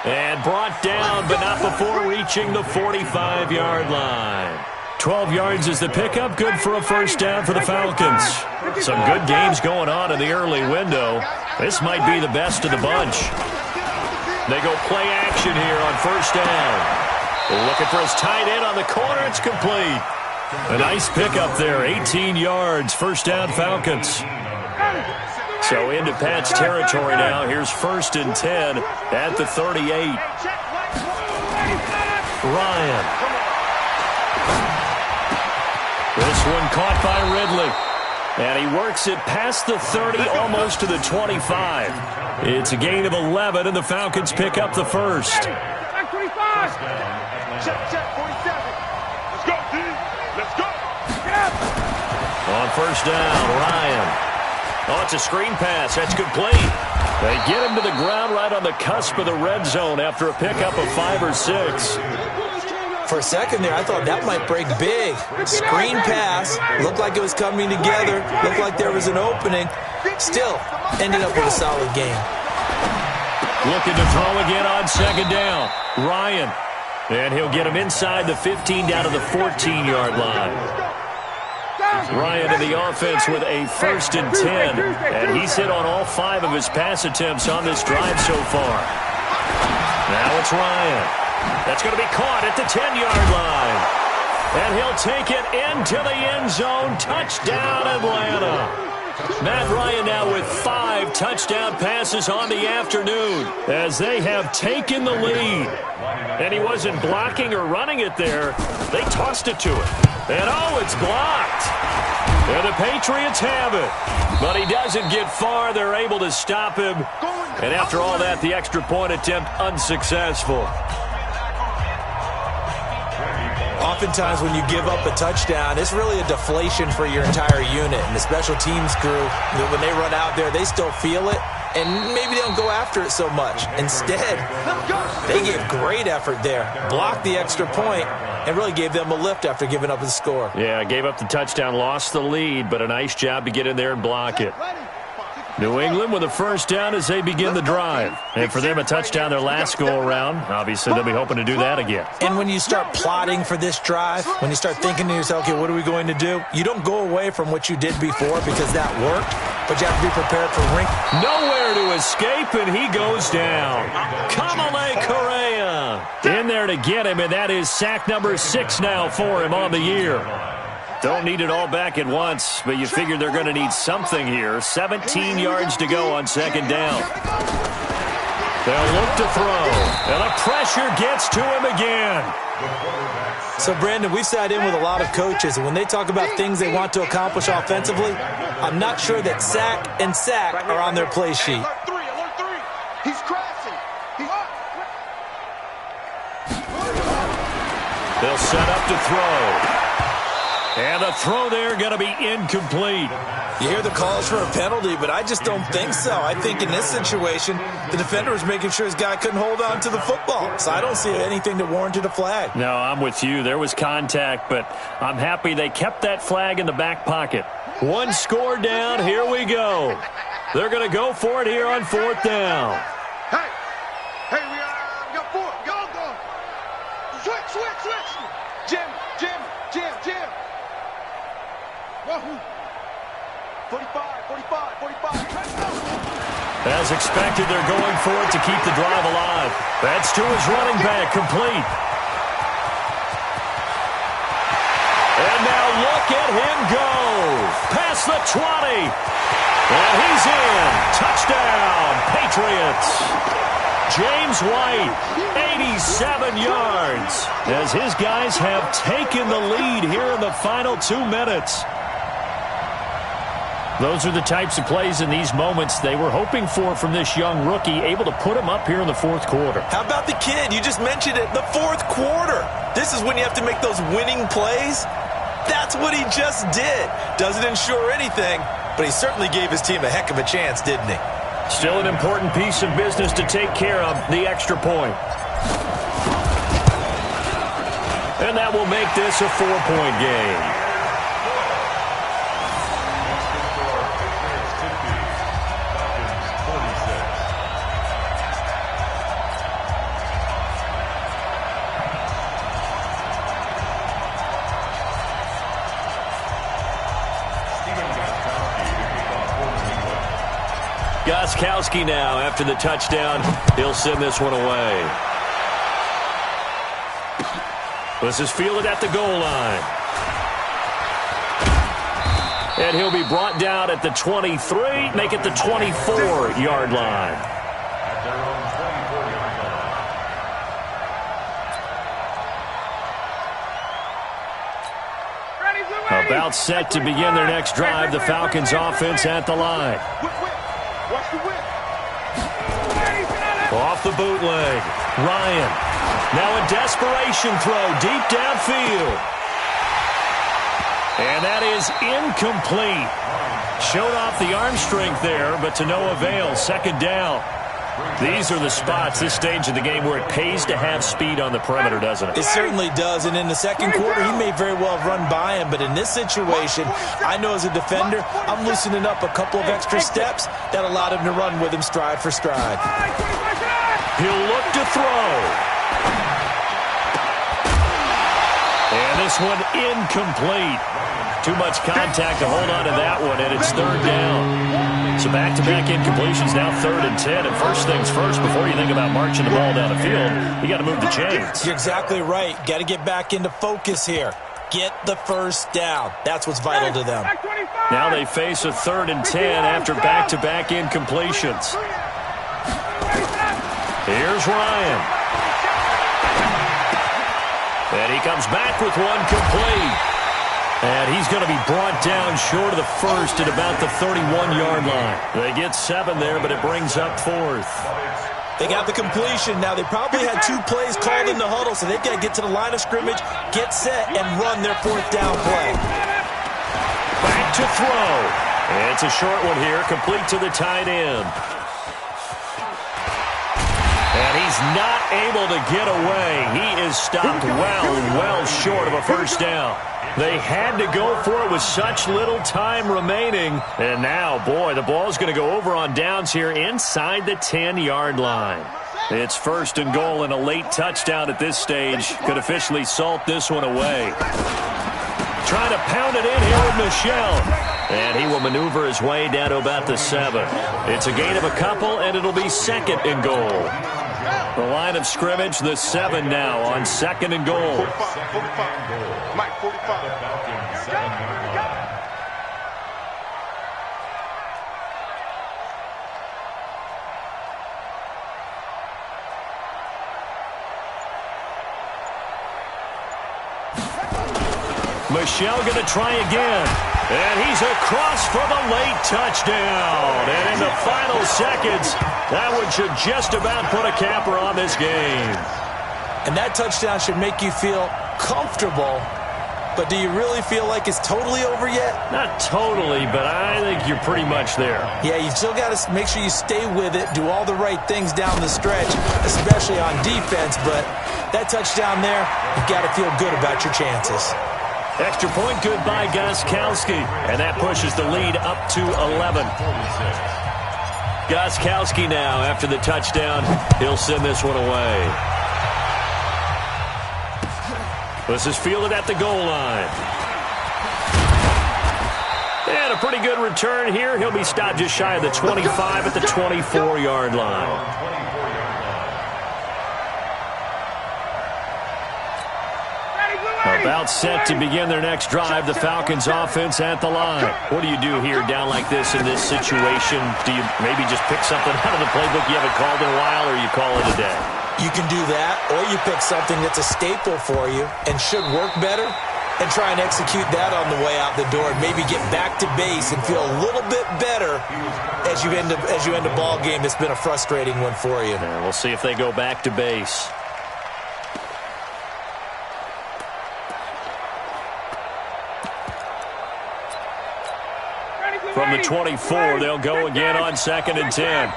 Speaker 1: And brought down, but not before reaching the 45-yard line. 12 yards is the pickup. Good for a 1st down for the Falcons. Some good games going on in the early window. This might be the best of the bunch. They go play action here on 1st down. Looking for his tight end on the corner. It's complete. A nice pickup there. 18 yards. 1st down Falcons. So into Pat's territory now. Here's 1st and 10 at the 38. Ryan. This one caught by Ridley. And he works it past the 30, almost to the 25. It's a gain of 11, and the Falcons pick up the 1st.
Speaker 5: Back 25.
Speaker 3: Check, 47. Let's go, D. Let's go.
Speaker 5: Get up.
Speaker 1: On 1st down, Ryan. Oh, it's a screen pass. That's complete. They get him to the ground right on the cusp of the red zone after a pickup of 5 or 6.
Speaker 2: For a second there, I thought that might break big. Screen pass. Looked like it was coming together. Looked like there was an opening. Still, ended up with a solid game.
Speaker 1: Looking to throw again on 2nd down. Ryan. And he'll get him inside the 15 down to the 14-yard line. Ryan in the offense with a 1st and 10. And he's hit on all 5 of his pass attempts on this drive so far. Now it's Ryan. That's going to be caught at the 10-yard line. And he'll take it into the end zone. Touchdown, Atlanta. Matt Ryan now with 5 touchdown passes on the afternoon as they have taken the lead. And he wasn't blocking or running it there. They tossed it to him. And, oh, it's blocked. And the Patriots have it. But he doesn't get far. They're able to stop him. And after all that, the extra point attempt unsuccessful.
Speaker 2: Oftentimes when you give up a touchdown, it's really a deflation for your entire unit. And the special teams crew, when they run out there, they still feel it. And maybe they don't go after it so much. Instead, they give great effort there. Block the extra point and really gave them a lift after giving up the score.
Speaker 1: Yeah, gave up the touchdown, lost the lead, but a nice job to get in there and block it. New England with a first down as they begin the drive. And for them, a touchdown their last go-around. Obviously, they'll be hoping to do that again.
Speaker 2: And when you start plotting for this drive, when you start thinking to yourself, okay, what are we going to do? You don't go away from what you did before because that worked, but you have to be prepared for
Speaker 1: nowhere to escape, and he goes down. Kamale Correa in there to get him, and that is sack number 6 now for him on the year. Don't need it all back at once, but you figure they're going to need something here. 17 yards to go on second down. They'll look to throw, and the pressure gets to him again.
Speaker 2: So, Brandon, we've sat in with a lot of coaches, and when they talk about things they want to accomplish offensively, I'm not sure that sack and sack are on their play sheet.
Speaker 3: Alert three. He's crashing. He's up.
Speaker 1: They'll set up to throw. And the throw there going to be incomplete.
Speaker 2: You hear the calls for a penalty, but I just don't think so. I think in this situation, the defender was making sure his guy couldn't hold on to the football. So I don't see anything that warranted a flag.
Speaker 1: No, I'm with you. There was contact, but I'm happy they kept that flag in the back pocket. One score down. Here we go. They're going to go for it here on 4th down.
Speaker 3: Hey, we got 4. Go. Switch. Jim. 45.
Speaker 1: As expected, they're going for it to keep the drive alive. That's to his running back, complete. And now look at him go. Past the 20. And he's in. Touchdown, Patriots. James White, 87 yards, as his guys have taken the lead here in the final 2 minutes. Those are the types of plays in these moments they were hoping for from this young rookie, able to put him up here in the 4th quarter.
Speaker 2: How about the kid? You just mentioned it, the 4th quarter. This is when you have to make those winning plays. That's what he just did. Doesn't ensure anything, but he certainly gave his team a heck of a chance, didn't he?
Speaker 1: Still an important piece of business to take care of, the extra point. And that will make this a 4-point game. Gostkowski now after the touchdown. He'll send this one away. This is fielded at the goal line. And he'll be brought down at the 23, make it the 24-yard line.
Speaker 4: At their own 24-yard line.
Speaker 1: About set to begin their next drive. The Falcons offense at the line.
Speaker 3: Watch the whip.
Speaker 1: Off the bootleg. Ryan. Now a desperation throw deep downfield. And that is incomplete. Showed off the arm strength there, but to no avail. Second down. These are the spots, this stage of the game, where it pays to have speed on the perimeter, doesn't it?
Speaker 2: It certainly does, and in the second quarter, he may very well have run by him, but in this situation, I know as a defender, I'm loosening up a couple of extra steps that allowed him to run with him stride for stride.
Speaker 1: He'll look to throw. And this one incomplete. Too much contact to hold on to that one, and it's 3rd down. So back-to-back incompletions, now 3rd and 10. And first things first, before you think about marching the ball down the field, you got to move the chains.
Speaker 2: You're exactly right. Got to get back into focus here. Get the first down. That's what's vital to them.
Speaker 1: Now they face a 3rd and 10 after back-to-back incompletions. Here's Ryan. And he comes back with one complete. And he's going to be brought down short of the first at about the 31-yard line. They get 7 there, but it brings up 4th.
Speaker 2: They got the completion. Now, they probably had 2 plays called in the huddle, so they've got to get to the line of scrimmage, get set, and run their 4th down play.
Speaker 1: Back to throw. And it's a short one here, complete to the tight end. And he he's not able to get away. He is stopped well short of a first down. They had to go for it with such little time remaining. And now, boy, the ball's going to go over on downs here inside the 10-yard line. It's first and goal, and a late touchdown at this stage could officially salt this one away. Trying to pound it in here with Michel. And he will maneuver his way down to about the 7. It's a gain of a couple, and it'll be second and goal. The line of scrimmage, the 7 now on second and goal.
Speaker 3: 45. Mike, 45.
Speaker 1: Michel going to try again. And he's across for the late touchdown. And in the final seconds, that one should just about put a capper on this game.
Speaker 2: And that touchdown should make you feel comfortable. But do you really feel like it's totally over yet?
Speaker 1: Not totally, but I think you're pretty much there.
Speaker 2: Yeah, you still got to make sure you stay with it, do all the right things down the stretch, especially on defense. But that touchdown there, you've got to feel good about your chances.
Speaker 1: Extra point good by Gostkowski. And that pushes the lead up to 11. Gostkowski now, after the touchdown, he'll send this one away. This is fielded at the goal line. And a pretty good return here. He'll be stopped just shy of the 25 at the 24-yard line. About set to begin their next drive, the Falcons offense at the line. What do you do here down like this in this situation? Do you maybe just pick something out of the playbook you haven't called in a while, or you call it a day?
Speaker 2: You can do that, or you pick something that's a staple for you and should work better and try and execute that on the way out the door and maybe get back to base and feel a little bit better as you end a ball game that's been a frustrating one for you.
Speaker 1: And we'll see if they go back to base. From the 24, they'll go again on second and 10.
Speaker 3: Check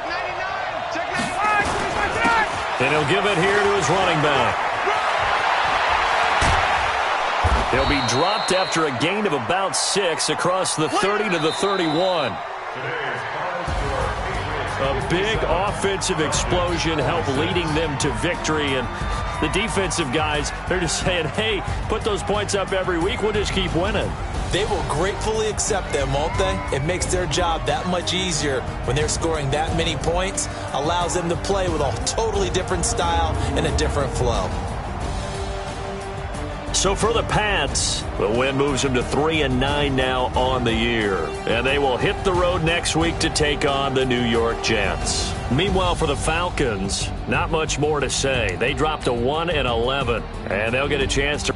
Speaker 3: 99. Check 95.
Speaker 1: And he'll give it here to his running back. He'll be dropped after a gain of about 6 across the 30 to the 31. A big offensive explosion helped leading them to victory. And the defensive guys, they're just saying, hey, put those points up every week. We'll just keep winning.
Speaker 2: They will gratefully accept them, won't they? It makes their job that much easier when they're scoring that many points. Allows them to play with a totally different style and a different flow.
Speaker 1: So for the Pats, the win moves them to 3-9 now on the year. And they will hit the road next week to take on the New York Jets. Meanwhile, for the Falcons, not much more to say. They dropped to 1-11, and they'll get a chance to